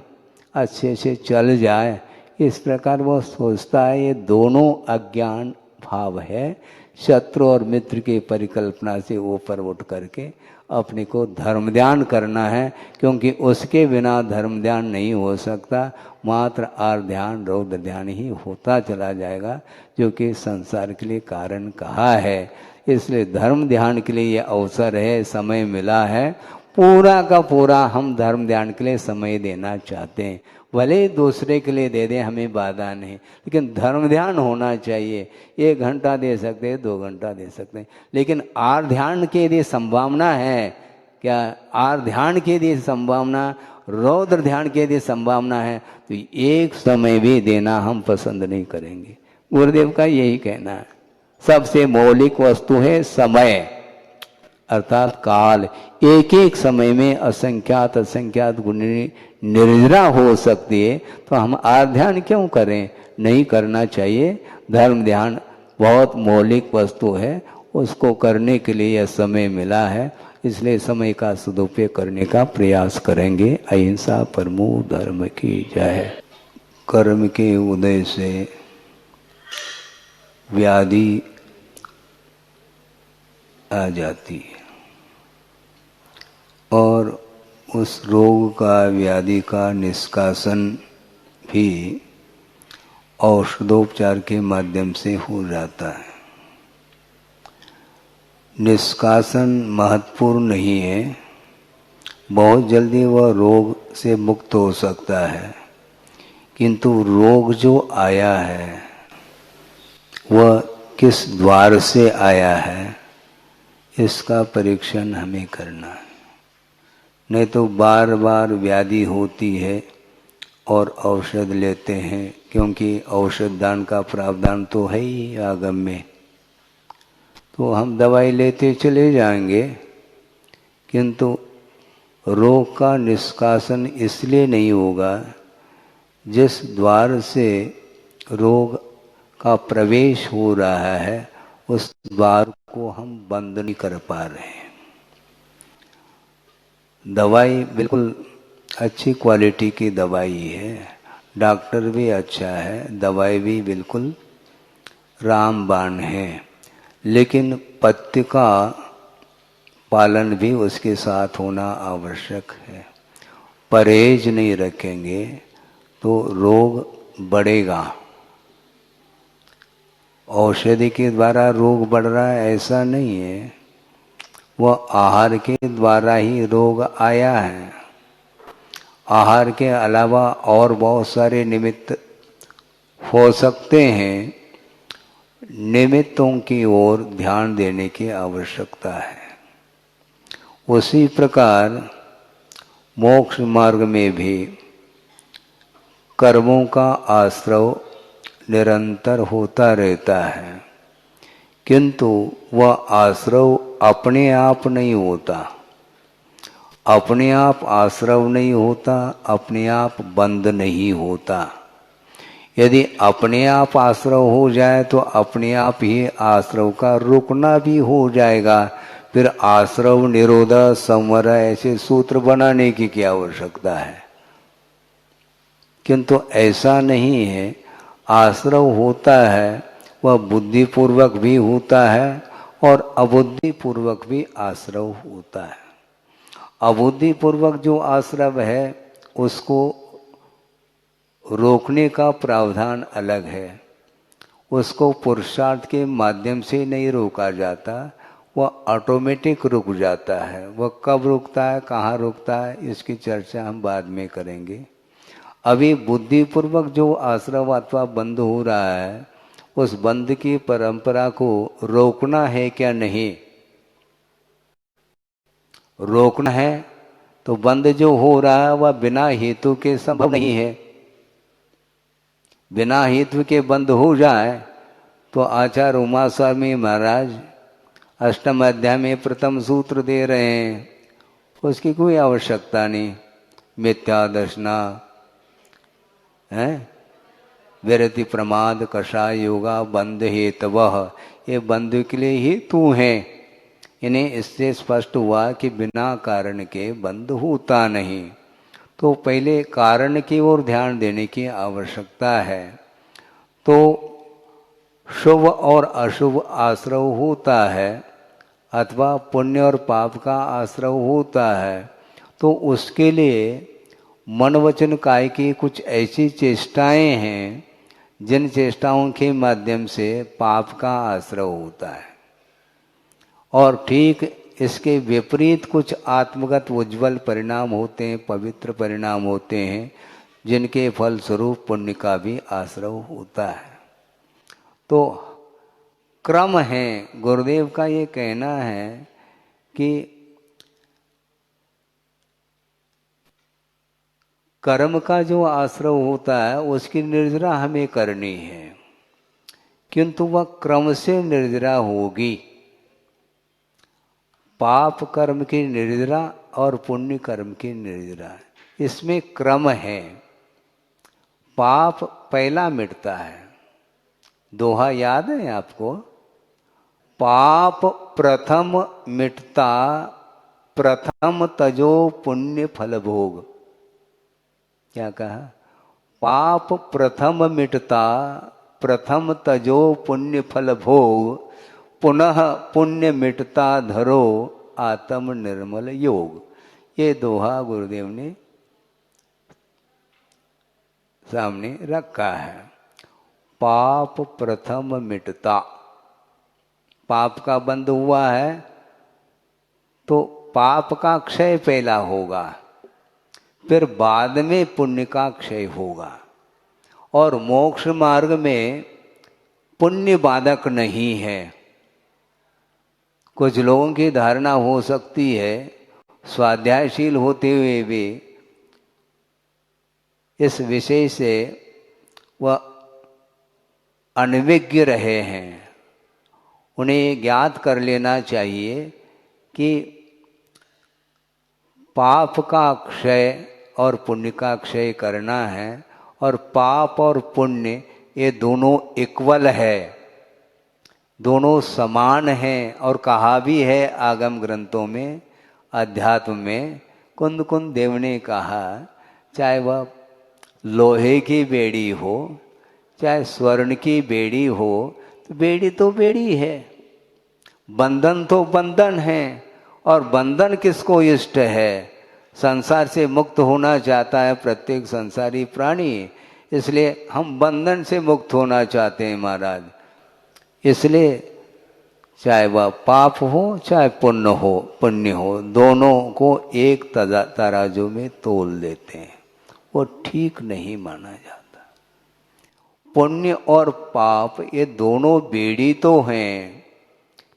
अच्छे से चल जाए। इस प्रकार वो सोचता है। ये दोनों अज्ञान भाव है। शत्रु और मित्र की परिकल्पना से ऊपर उठ करके अपने को धर्म ध्यान करना है, क्योंकि उसके बिना धर्म ध्यान नहीं हो सकता। मात्र आर ध्यान रौद्र ध्यान ही होता चला जाएगा, जो कि संसार के लिए कारण कहा है। इसलिए धर्म ध्यान के लिए ये अवसर है, समय मिला है। पूरा का पूरा हम धर्म ध्यान के लिए समय देना चाहते हैं। भले दूसरे के लिए दे दें, हमें बाधा नहीं, लेकिन धर्म ध्यान होना चाहिए। 1 घंटा दे सकते हैं, 2 घंटा दे सकते हैं, लेकिन आर ध्यान के यदि संभावना है, क्या आर ध्यान की यदि संभावना, रौद्र ध्यान की यदि संभावना है, तो एक समय भी देना हम पसंद नहीं करेंगे। गुरुदेव का यही कहना है। सबसे मौलिक वस्तु है समय अर्थात काल। एक एक समय में असंख्यात असंख्यात गुणी निर्जरा हो सकती है, तो हम आर ध्यान क्यों करें? नहीं करना चाहिए। धर्म ध्यान बहुत मौलिक वस्तु है, उसको करने के लिए यह समय मिला है, इसलिए समय का सदुपयोग करने का प्रयास करेंगे। अहिंसा परमो धर्म की जय। कर्म के उदय से व्याधि आ जाती है और उस रोग का, व्याधि का निष्कासन भी औषधोपचार के माध्यम से हो जाता है। निष्कासन महत्वपूर्ण नहीं है, बहुत जल्दी वह रोग से मुक्त हो सकता है, किंतु रोग जो आया है वह किस द्वार से आया है, इसका परीक्षण हमें करना है। नहीं तो बार बार व्याधि होती है और औषध लेते हैं, क्योंकि औषध दान का प्रावधान तो है ही आगम में, तो हम दवाई लेते चले जाएंगे, किंतु रोग का निष्कासन इसलिए नहीं होगा जिस द्वार से रोग का प्रवेश हो रहा है उस द्वार को हम बंद नहीं कर पा रहे हैं। दवाई बिल्कुल अच्छी क्वालिटी की दवाई है, डॉक्टर भी अच्छा है, दवाई भी बिल्कुल रामबाण है, लेकिन पथ्य का पालन भी उसके साथ होना आवश्यक है। परहेज नहीं रखेंगे तो रोग बढ़ेगा। औषधि के द्वारा रोग बढ़ रहा है ऐसा नहीं है, वह आहार के द्वारा ही रोग आया है। आहार के अलावा और बहुत सारे निमित्त हो सकते हैं, निमित्तों की ओर ध्यान देने की आवश्यकता है। उसी प्रकार मोक्ष मार्ग में भी कर्मों का आश्रव निरंतर होता रहता है, किंतु वह आश्रव अपने आप नहीं होता। अपने आप आश्रव नहीं होता, अपने आप बंद नहीं होता। यदि अपने आप आश्रव हो जाए तो अपने आप ही आश्रव का रुकना भी हो जाएगा। फिर आश्रव निरोध संवर ऐसे सूत्र बनाने की क्या आवश्यकता है। किंतु ऐसा नहीं है, आश्रव होता है वह बुद्धिपूर्वक भी होता है और अबुद्धिपूर्वक भी आश्रव होता है। अबुद्धिपूर्वक जो आश्रव है उसको रोकने का प्रावधान अलग है, उसको पुरुषार्थ के माध्यम से नहीं रोका जाता, वह ऑटोमेटिक रुक जाता है। वह कब रुकता है, कहाँ रुकता है, इसकी चर्चा हम बाद में करेंगे। अभी बुद्धिपूर्वक जो आश्रव अथवा बंद हो रहा है उस बंद की परंपरा को रोकना है क्या नहीं। रोकना है तो बंद जो हो रहा है वह बिना हेतु के संभव नहीं है। बिना हेतु के बंद हो जाए तो आचार्य उमा स्वामी महाराज अष्टम अध्याय में प्रथम सूत्र दे रहे हैं, उसकी कोई आवश्यकता नहीं। मिथ्या दर्शना है, विरति प्रमाद कषाय योगा बंध हेतवः, ये बंध के लिए हेतु हैं। इन्हें इससे स्पष्ट हुआ कि बिना कारण के बंध होता नहीं। तो पहले कारण की ओर ध्यान देने की आवश्यकता है। तो शुभ और अशुभ आश्रव होता है अथवा पुण्य और पाप का आश्रव होता है, तो उसके लिए मन वचन काय की कुछ ऐसी चेष्टाएं हैं जिन चेष्टाओं के माध्यम से पाप का आश्रव होता है, और ठीक इसके विपरीत कुछ आत्मगत उज्ज्वल परिणाम होते हैं, पवित्र परिणाम होते हैं, जिनके फलस्वरूप पुण्य का भी आश्रव होता है। तो क्रम है। गुरुदेव का ये कहना है कि कर्म का जो आश्रव होता है उसकी निर्जरा हमें करनी है, किंतु वह क्रम से निर्जरा होगी। पाप कर्म की निर्जरा और पुण्य कर्म की निर्जरा, इसमें क्रम है। पाप पहला मिटता है, दोहा याद है आपको, पाप प्रथम मिटता प्रथम तजो पुण्य फल भोग। क्या कहा, पाप प्रथम मिटता प्रथम तजो पुण्य फल भोग, पुनः पुण्य मिटता धरो आत्म निर्मल योग। ये दोहा गुरुदेव ने सामने रखा है। पाप प्रथम मिटता, पाप का बंध हुआ है तो पाप का क्षय पहला होगा, फिर बाद में पुण्य का क्षय होगा। और मोक्ष मार्ग में पुण्य बाधक नहीं है। कुछ लोगों की धारणा हो सकती है, स्वाध्यायशील होते हुए भी इस विषय से वह अनभिज्ञ रहे हैं। उन्हें ज्ञात कर लेना चाहिए कि पाप का क्षय और पुण्य का क्षय करना है, और पाप और पुण्य ये दोनों इक्वल है, दोनों समान हैं। और कहा भी है आगम ग्रंथों में, अध्यात्म में, कुंद कुंद देव ने कहा, चाहे वह लोहे की बेड़ी हो चाहे स्वर्ण की बेड़ी हो, तो बेड़ी है, बंधन तो बंधन है। और बंधन किसको इष्ट है? संसार से मुक्त होना चाहता है प्रत्येक संसारी प्राणी, इसलिए हम बंधन से मुक्त होना चाहते हैं महाराज। इसलिए चाहे वह पाप हो चाहे पुण्य हो, दोनों को एक तराजू में तोल देते हैं, वो ठीक नहीं माना जाता। पुण्य और पाप ये दोनों बेड़ी तो हैं,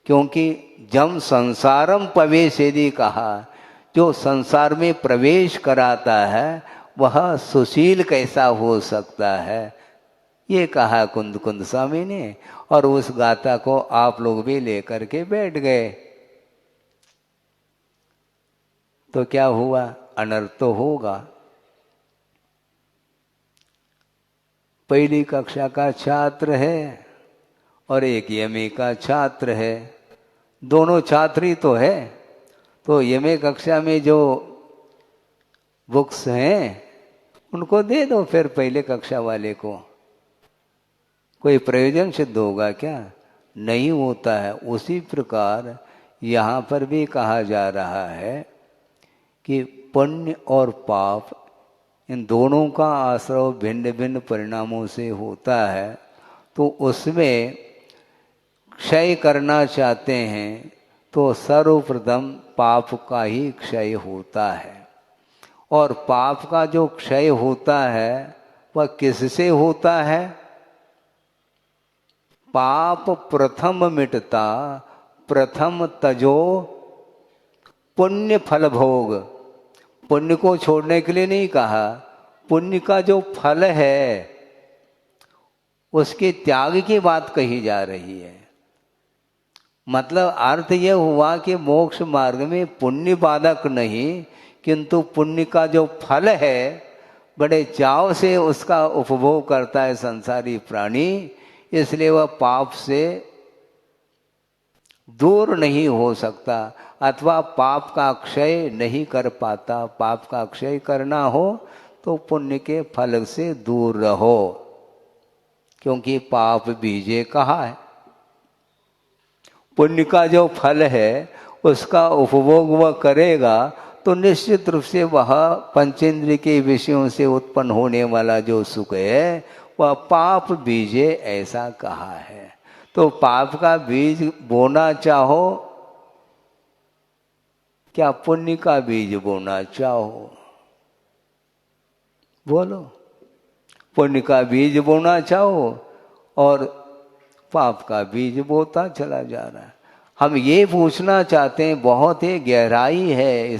क्योंकि जब संसारम प्रवेश यदि कहा, जो संसार में प्रवेश कराता है वह सुशील कैसा हो सकता है, ये कहा कुंद कुंद स्वामी ने। और उस गाथा को आप लोग भी लेकर के बैठ गए, तो क्या हुआ? अनर्थ तो होगा। पहली कक्षा का छात्र है और एक एमए का छात्र है, दोनों छात्र ही तो है। तो एमए कक्षा में जो बुक्स हैं उनको दे दो फिर पहले कक्षा वाले को, कोई प्रयोजन सिद्ध होगा क्या? नहीं होता है। उसी प्रकार यहाँ पर भी कहा जा रहा है कि पुण्य और पाप इन दोनों का आश्रय भिन्न भिन्न परिणामों से होता है। तो उसमें क्षय करना चाहते हैं तो सर्वप्रथम पाप का ही क्षय होता है। और पाप का जो क्षय होता है वह किससे होता है? पाप प्रथम मिटता प्रथम तजो पुण्य फल भोग। पुण्य को छोड़ने के लिए नहीं कहा, पुण्य का जो फल है उसके त्याग की बात कही जा रही है। मतलब अर्थ यह हुआ कि मोक्ष मार्ग में पुण्य बाधक नहीं, किंतु पुण्य का जो फल है बड़े चाव से उसका उपभोग करता है संसारी प्राणी, इसलिए वह पाप से दूर नहीं हो सकता, अथवा पाप का क्षय नहीं कर पाता। पाप का क्षय करना हो तो पुण्य के फल से दूर रहो, क्योंकि पाप बीजे कहा है। पुण्य का जो फल है उसका उपभोग वह करेगा तो निश्चित रूप से वह पंचेंद्रिय के विषयों से उत्पन्न होने वाला जो सुख है वह पाप बीजे, ऐसा कहा है। तो पाप का बीज बोना चाहो क्या पुण्य का बीज बोना चाहो? बोलो, पुण्य का बीज बोना चाहो और पाप का बीज बोता चला जा रहा है। हम ये पूछना चाहते हैं, बहुत ही गहराई है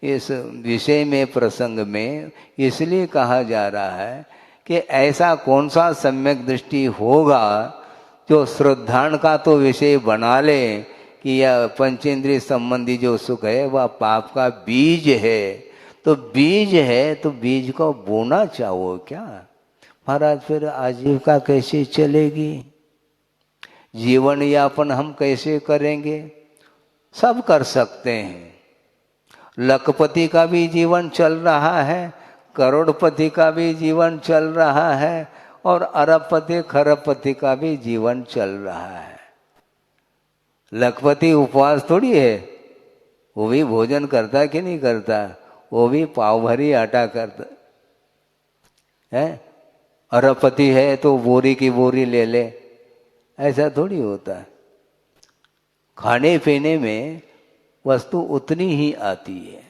इस विषय में, प्रसंग में, इसलिए कहा जा रहा है कि ऐसा कौन सा सम्यक दृष्टि होगा जो श्रद्धान का तो विषय बना ले कि यह पंचेंद्रिय संबंधी जो सुख है वह पाप का बीज है। तो बीज है तो बीज को बोना चाहो क्या? महाराज फिर आजीविका कैसे चलेगी? जीवन यापन हम कैसे करेंगे? सब कर सकते हैं। लखपति का भी जीवन चल रहा है, करोड़पति का भी जीवन चल रहा है, और अरबपति खरबपति का भी जीवन चल रहा है। लखपति उपवास थोड़ी है, वो भी भोजन करता है कि नहीं करता? वो भी पाव भरी आटा करता है। अरबपति है तो बोरी की बोरी ले ले, ऐसा थोड़ी होता है। खाने पीने में वस्तु उतनी ही आती है।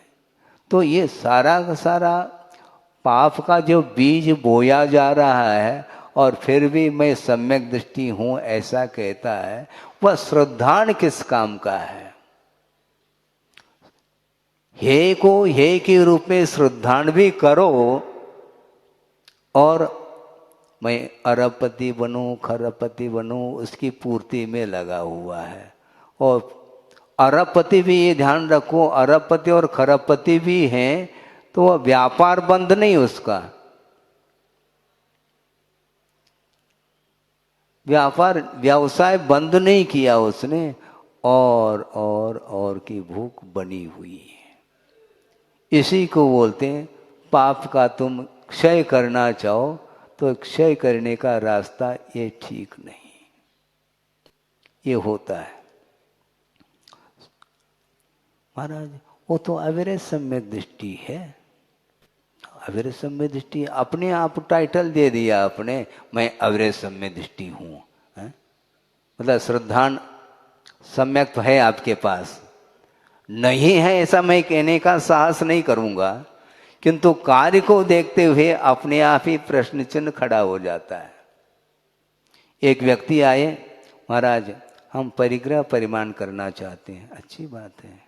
तो ये सारा का सारा पाप का जो बीज बोया जा रहा है और फिर भी मैं सम्यक दृष्टि हूँ ऐसा कहता है, वह श्रद्धान किस काम का है? हे को हे के रूप में श्रद्धान भी करो और मैं अरबपति बनूं खरबपति बनूं उसकी पूर्ति में लगा हुआ है। और अरबपति भी, ये ध्यान रखो, अरबपति और खरबपति भी हैं तो वह व्यापार बंद नहीं उसका, व्यवसाय बंद नहीं किया उसने, और की भूख बनी हुई है। इसी को बोलते हैं पाप का तुम क्षय करना चाहो तो क्षय करने का रास्ता ये ठीक नहीं, ये होता है। महाराज वो तो अविरत सम्यक दृष्टि है, अविरत सम्यक दृष्टि, अपने आप टाइटल दे दिया आपने, मैं अविरत सम्यक दृष्टि हूँ। मतलब श्रद्धान सम्यक तो है आपके पास, नहीं है ऐसा मैं कहने का साहस नहीं करूँगा, किंतु कार्य को देखते हुए अपने आप ही प्रश्न चिन्ह खड़ा हो जाता है। एक व्यक्ति आए, महाराज हम परिग्रह परिमाण करना चाहते हैं। अच्छी बात है,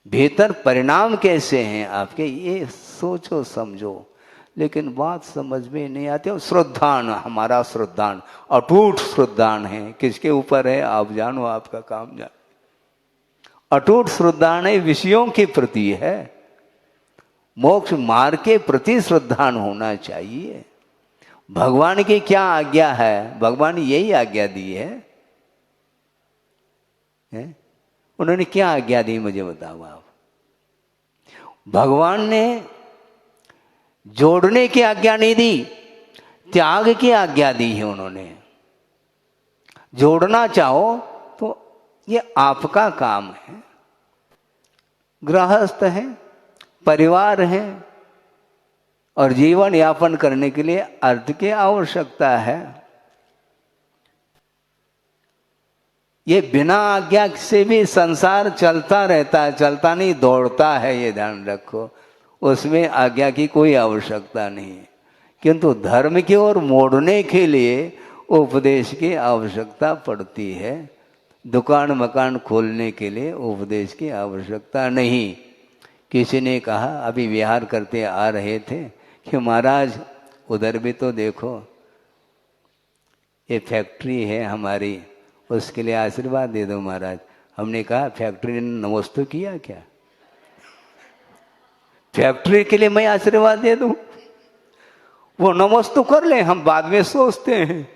बेहतर परिणाम कैसे हैं आपके ये सोचो समझो, लेकिन बात समझ में नहीं आती। और श्रद्धान, हमारा श्रद्धान अटूट श्रद्धान है, किसके ऊपर है आप जानो, आपका काम जानो। अटूट श्रद्धान है, विषयों के प्रति है, मोक्ष मार्ग के प्रति श्रद्धान होना चाहिए। भगवान की क्या आज्ञा है, भगवान यही आज्ञा दी है? उन्होंने क्या आज्ञा दी मुझे बताओ आप। भगवान ने जोड़ने की आज्ञा नहीं दी, त्याग की आज्ञा दी है उन्होंने। जोड़ना चाहो तो ये आपका काम है, गृहस्थ है, परिवार है, और जीवन यापन करने के लिए अर्थ की आवश्यकता है। ये बिना आज्ञा से भी संसार चलता रहता है, चलता नहीं दौड़ता है, ये ध्यान रखो। उसमें आज्ञा की कोई आवश्यकता नहीं है, किंतु धर्म की ओर मोड़ने के लिए उपदेश की आवश्यकता पड़ती है। दुकान मकान खोलने के लिए उपदेश की आवश्यकता नहीं। किसी ने कहा, अभी विहार करते आ रहे थे, कि महाराज उधर भी तो देखो, ये फैक्ट्री है हमारी, उसके लिए आशीर्वाद दे दो महाराज। हमने कहा फैक्ट्री ने नमस्ते किया क्या? फैक्ट्री के लिए मैं आशीर्वाद दे दूं? वो नमस्ते कर ले, हम बाद में सोचते हैं।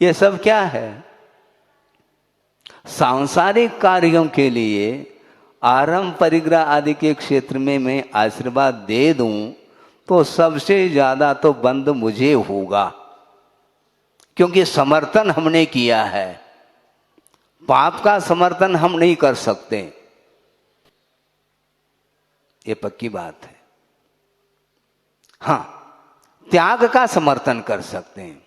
ये सब क्या है? सांसारिक कार्यों के लिए आरंभ परिग्रह आदि के क्षेत्र में मैं आशीर्वाद दे दूं तो सबसे ज्यादा तो बंद मुझे होगा, क्योंकि समर्थन हमने किया है। पाप का समर्थन हम नहीं कर सकते, ये पक्की बात है। हाँ, त्याग का समर्थन कर सकते हैं,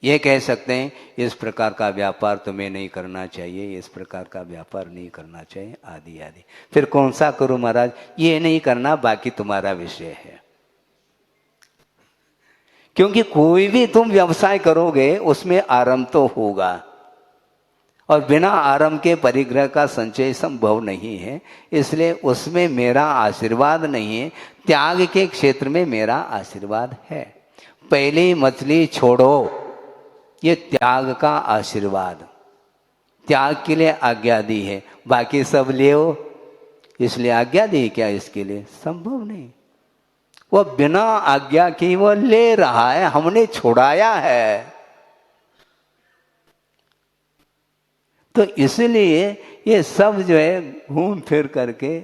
ये कह सकते हैं इस प्रकार का व्यापार तुम्हें नहीं करना चाहिए, इस प्रकार का व्यापार नहीं करना चाहिए, आदि आदि। फिर कौन सा करूं महाराज? ये नहीं करना, बाकी तुम्हारा विषय है। क्योंकि कोई भी तुम व्यवसाय करोगे उसमें आरंभ तो होगा, और बिना आरंभ के परिग्रह का संचय संभव नहीं है, इसलिए उसमें मेरा आशीर्वाद नहीं है। त्याग के क्षेत्र में मेरा आशीर्वाद है। पहली मछली छोड़ो, ये त्याग का आशीर्वाद, त्याग के लिए आज्ञा दी है। बाकी सब ले, इसलिए आज्ञा दी क्या? इसके लिए संभव नहीं। वह बिना आज्ञा की वो ले रहा है, हमने छुड़ाया है। तो इसलिए ये सब जो है घूम फिर करके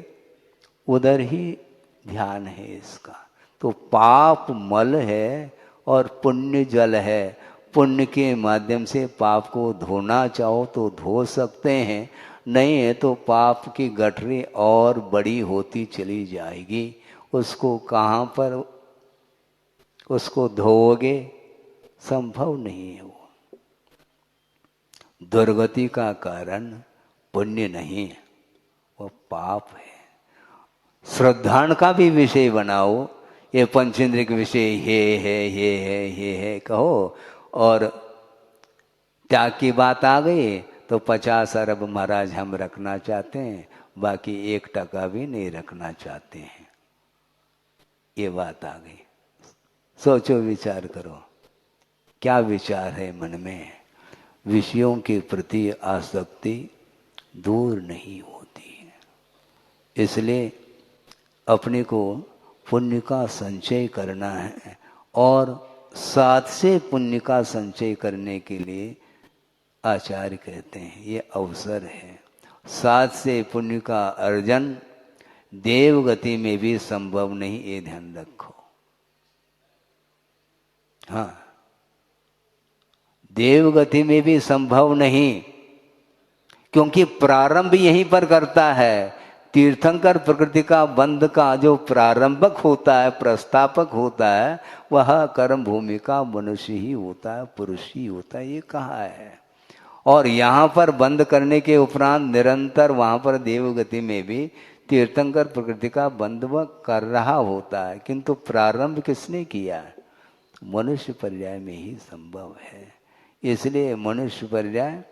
उधर ही ध्यान है इसका। तो पाप मल है और पुण्य जल है। पुण्य के माध्यम से पाप को धोना चाहो तो धो सकते हैं, नहीं है तो पाप की गठरी और बड़ी होती चली जाएगी। उसको कहाँ पर उसको धोओगे? संभव नहीं है। वो दुर्गति का कारण पुण्य नहीं है, वो पाप है। श्रद्धान का भी विषय बनाओ, ये पंचेंद्रिय के विषय ये है कहो, और त्याग की बात आ गई तो 50 अरब महाराज हम रखना चाहते हैं, बाकी 1% भी नहीं रखना चाहते हैं। ये बात आ गई। सोचो, विचार करो, क्या विचार है मन में? विषयों के प्रति आसक्ति दूर नहीं होती है। इसलिए अपने को पुण्य का संचय करना है, और साथ से पुण्य का संचय करने के लिए आचार्य कहते हैं ये अवसर है। साथ से पुण्य का अर्जन देवगति में भी संभव नहीं, ये ध्यान रखो। हाँ, देवगति में भी संभव नहीं, क्योंकि प्रारंभ यहीं पर करता है। तीर्थंकर प्रकृति का बंध का जो प्रारंभक होता है, प्रस्तापक होता है, वह कर्म भूमि का मनुष्य ही होता है, पुरुष ही होता है, ये कहा है। और यहाँ पर बंद करने के उपरांत निरंतर वहाँ पर देवगति में भी तीर्थंकर प्रकृति का बंध वह कर रहा होता है, किंतु प्रारंभ किसने किया? मनुष्य पर्याय में ही संभव है। इसलिए मनुष्य पर्याय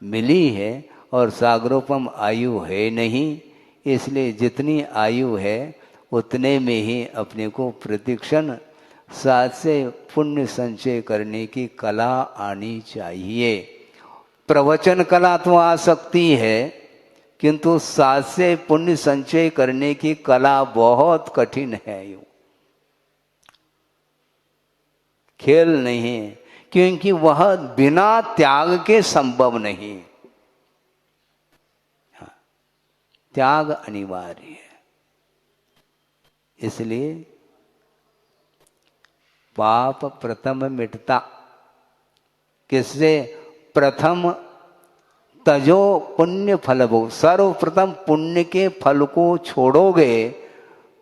मिली है और सागरोपम आयु है नहीं, इसलिए जितनी आयु है उतने में ही अपने को प्रतिक्षण साथ से पुण्य संचय करने की कला आनी चाहिए। प्रवचन कला तो आ सकती है, किंतु साथ से पुण्य संचय करने की कला बहुत कठिन है। यूं खेल नहीं, क्योंकि वह बिना त्याग के संभव नहीं। हाँ, त्याग अनिवार्य है। इसलिए पाप प्रथम मिटता किससे? प्रथम तजो पुण्य फल भोग। सर्वप्रथम पुण्य के फल को छोड़ोगे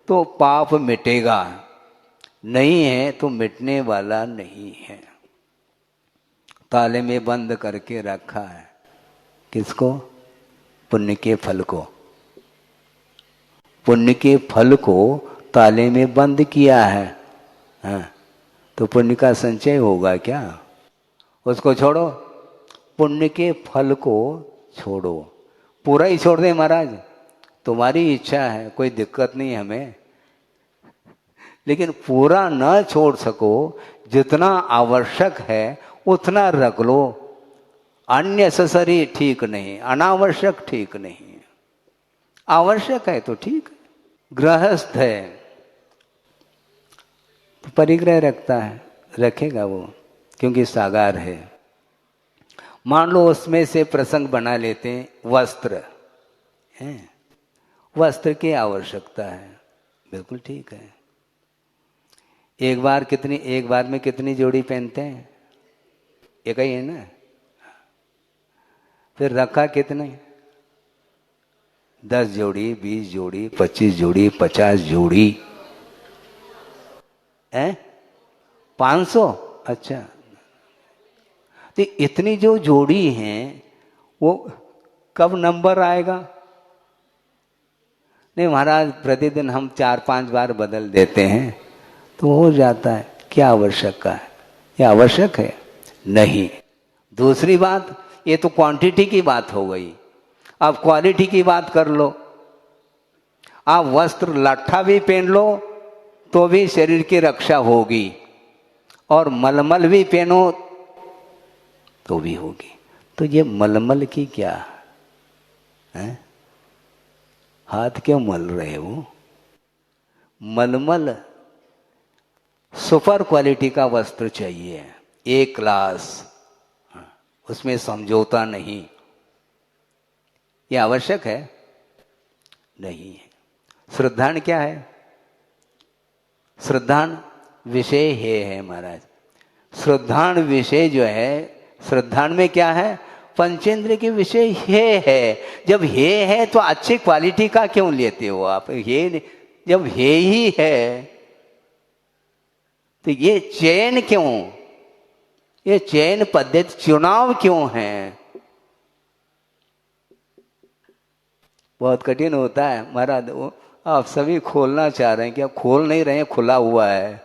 तो पाप मिटेगा, नहीं है तो मिटने वाला नहीं है। ताले में बंद करके रखा है किसको? पुण्य के फल को। पुण्य के फल को ताले में बंद किया है, हाँ, तो पुण्य का संचय होगा क्या? उसको छोड़ो, पुण्य के फल को छोड़ो। पूरा ही छोड़ दे महाराज, तुम्हारी इच्छा है, कोई दिक्कत नहीं हमें, लेकिन पूरा न छोड़ सको, जितना आवश्यक है उतना रख लो। अननेसेसरी ठीक नहीं, अनावश्यक ठीक नहीं। आवश्यक है तो ठीक है। गृहस्थ है तो परिग्रह रखता है, रखेगा वो, क्योंकि सागार है। मान लो उसमें से प्रसंग बना लेते हैं, वस्त्र है, वस्त्र की आवश्यकता है, बिल्कुल ठीक है। एक बार में कितनी जोड़ी पहनते हैं? एक ही है ना। फिर रखा कितने? 10 जोड़ी, 20 जोड़ी, 25 जोड़ी, 50 जोड़ी है, 500। अच्छा, तो इतनी जो जोड़ी हैं वो कब नंबर आएगा? नहीं महाराज, प्रतिदिन हम 4-5 बार बदल देते हैं तो हो जाता है। क्या आवश्यक है? ये आवश्यक है नहीं। दूसरी बात, ये तो क्वांटिटी की बात हो गई। अब क्वालिटी की बात कर लो। आप वस्त्र लट्ठा भी पहन लो तो भी शरीर की रक्षा होगी, और मलमल भी पहनो तो भी होगी। तो ये मलमल की क्या है? हाथ क्यों मल रहे हो? मलमल सुपर क्वालिटी का वस्त्र चाहिए, ए क्लास, उसमें समझौता नहीं। यह आवश्यक है नहीं है। श्रद्धान क्या है? श्रद्धान विषय है महाराज। श्रद्धान विषय जो है, श्रद्धान में क्या है? पंचेंद्र के विषय है। जब हे है तो अच्छी क्वालिटी का क्यों लेते हो आप? हे जब हे ही है तो ये चयन क्यों? ये चयन पद्धति, चुनाव क्यों है? बहुत कठिन होता है महाराज। आप सभी खोलना चाह रहे हैं, क्या खोल नहीं रहे हैं? खुला हुआ है,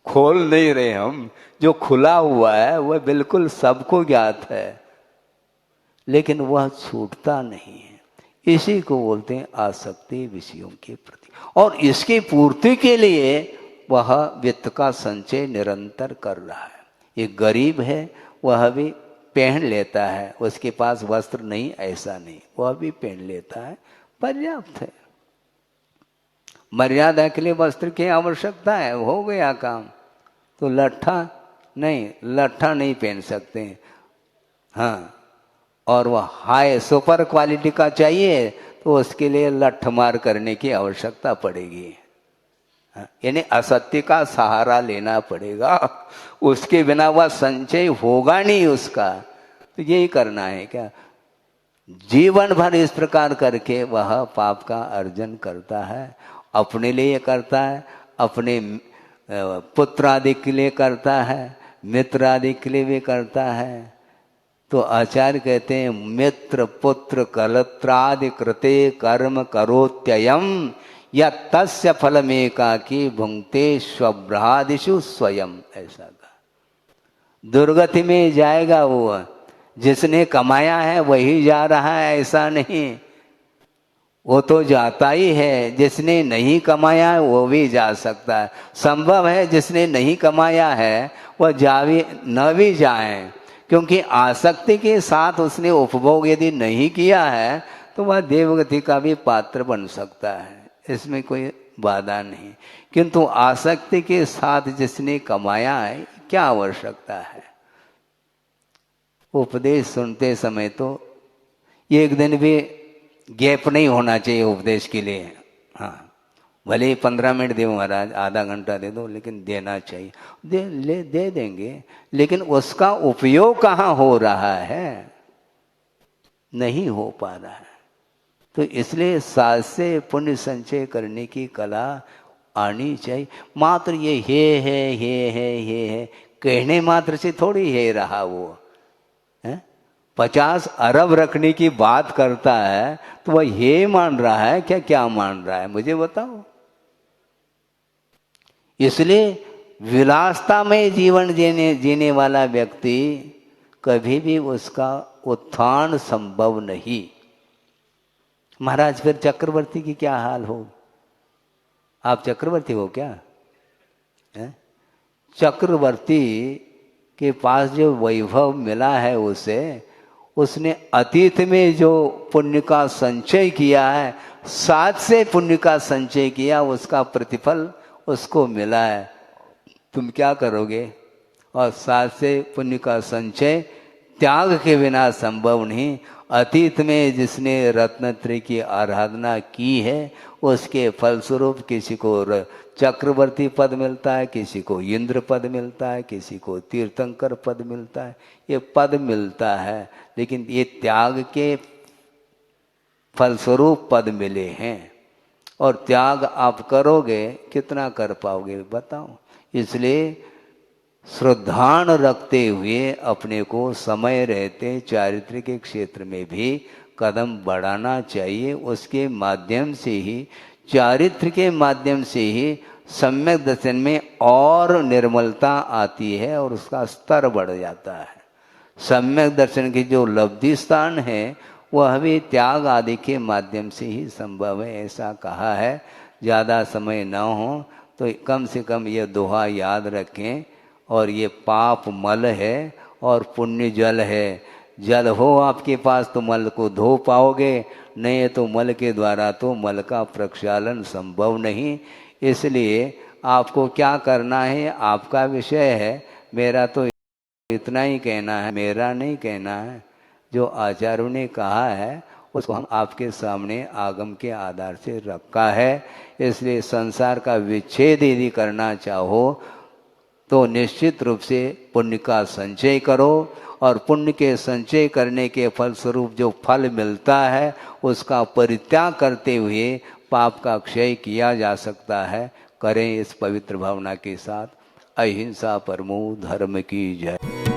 खोल नहीं रहे हम। जो खुला हुआ है वह बिल्कुल सबको ज्ञात है, लेकिन वह छूटता नहीं है। इसी को बोलते हैं आसक्ति विषयों के प्रति। और इसकी पूर्ति के लिए वह वित्त का संचय निरंतर कर रहा है। एक गरीब है, वह भी पहन लेता है, उसके पास वस्त्र नहीं ऐसा नहीं, वह भी पहन लेता है, पर्याप्त है। मर्यादा के लिए वस्त्र की आवश्यकता है, हो गया काम। तो लट्ठा नहीं पहन सकते। हाँ, और वह हाई सुपर क्वालिटी का चाहिए तो उसके लिए लठ मार करने की आवश्यकता पड़ेगी। यानी असत्य का सहारा लेना पड़ेगा, उसके बिना वह संचय होगा नहीं उसका। तो यही करना है क्या, जीवन भर इस प्रकार करके वह पाप का अर्जन करता है। अपने लिए करता है, अपने पुत्र आदि के लिए करता है, मित्र आदि के लिए भी करता है। तो आचार्य कहते हैं मित्र पुत्र कलत्रादि कृते कर्म करोत्ययम या तस्य फलमेकाकी भुंक्ते स्वभ्रादिषु स्वयं। ऐसा कहा, दुर्गति में जाएगा वो, जिसने कमाया है वही जा रहा है ऐसा नहीं, वो तो जाता ही है। जिसने नहीं कमाया है वो भी जा सकता है। संभव है जिसने नहीं कमाया है वह न भी जाए, क्योंकि आसक्ति के साथ उसने उपभोग यदि नहीं किया है तो वह देवगति का भी पात्र बन सकता है, इसमें कोई बाधा नहीं। किंतु आसक्ति के साथ जिसने कमाया है, क्या आवश्यकता है। उपदेश सुनते समय तो एक दिन भी गैप नहीं होना चाहिए उपदेश के लिए। हाँ, भले ही 15 मिनट दे महाराज, आधा घंटा दे दो, लेकिन देना चाहिए। दे देंगे, लेकिन उसका उपयोग कहाँ हो रहा है, नहीं हो पा रहा है। तो इसलिए साथ से पुण्य संचय करने की कला आनी चाहिए। मात्र ये है कहने मात्र से थोड़ी है रहा वो है। 50 अरब रखने की बात करता है तो वह ये मान रहा है क्या मान रहा है, मुझे बताओ। इसलिए विलासता में जीवन जीने वाला व्यक्ति कभी भी उसका उत्थान संभव नहीं। महाराज फिर चक्रवर्ती की क्या हाल हो, आप चक्रवर्ती हो क्या है? चक्रवर्ती के पास जो वैभव मिला है उसे, उसने अतीत में जो पुण्य का संचय किया है, साथ से पुण्य का संचय किया, उसका प्रतिफल उसको मिला है। तुम क्या करोगे। और साथ से पुण्य का संचय त्याग के बिना संभव नहीं। अतीत में जिसने रत्नत्रय की आराधना की है उसके फलस्वरूप किसी को चक्रवर्ती पद मिलता है, किसी को इंद्र पद मिलता है, किसी को तीर्थंकर पद मिलता है। ये पद मिलता है, लेकिन ये त्याग के फलस्वरूप पद मिले हैं। और त्याग आप करोगे, कितना कर पाओगे बताओ। इसलिए श्रद्धान रखते हुए अपने को समय रहते चारित्र्य के क्षेत्र में भी कदम बढ़ाना चाहिए। उसके माध्यम से ही, चारित्र्य के माध्यम से ही सम्यक दर्शन में और निर्मलता आती है और उसका स्तर बढ़ जाता है। सम्यक दर्शन की जो लब्धि स्थान है वह भी त्याग आदि के माध्यम से ही संभव है, ऐसा कहा है। ज़्यादा समय न हो तो कम से कम यह दोहा याद रखें। और ये पाप मल है और पुण्य जल है। जल हो आपके पास तो मल को धो पाओगे, नहीं तो मल के द्वारा तो मल का प्रक्षालन संभव नहीं। इसलिए आपको क्या करना है आपका विषय है, मेरा तो इतना ही कहना है, मेरा नहीं कहना है। जो आचार्यों ने कहा है उसको हम आपके सामने आगम के आधार से रखा है। इसलिए संसार का विच्छेद यदि करना चाहो तो निश्चित रूप से पुण्य का संचय करो, और पुण्य के संचय करने के फलस्वरूप जो फल मिलता है उसका परित्याग करते हुए पाप का क्षय किया जा सकता है। करें इस पवित्र भावना के साथ। अहिंसा परमो धर्म की जय।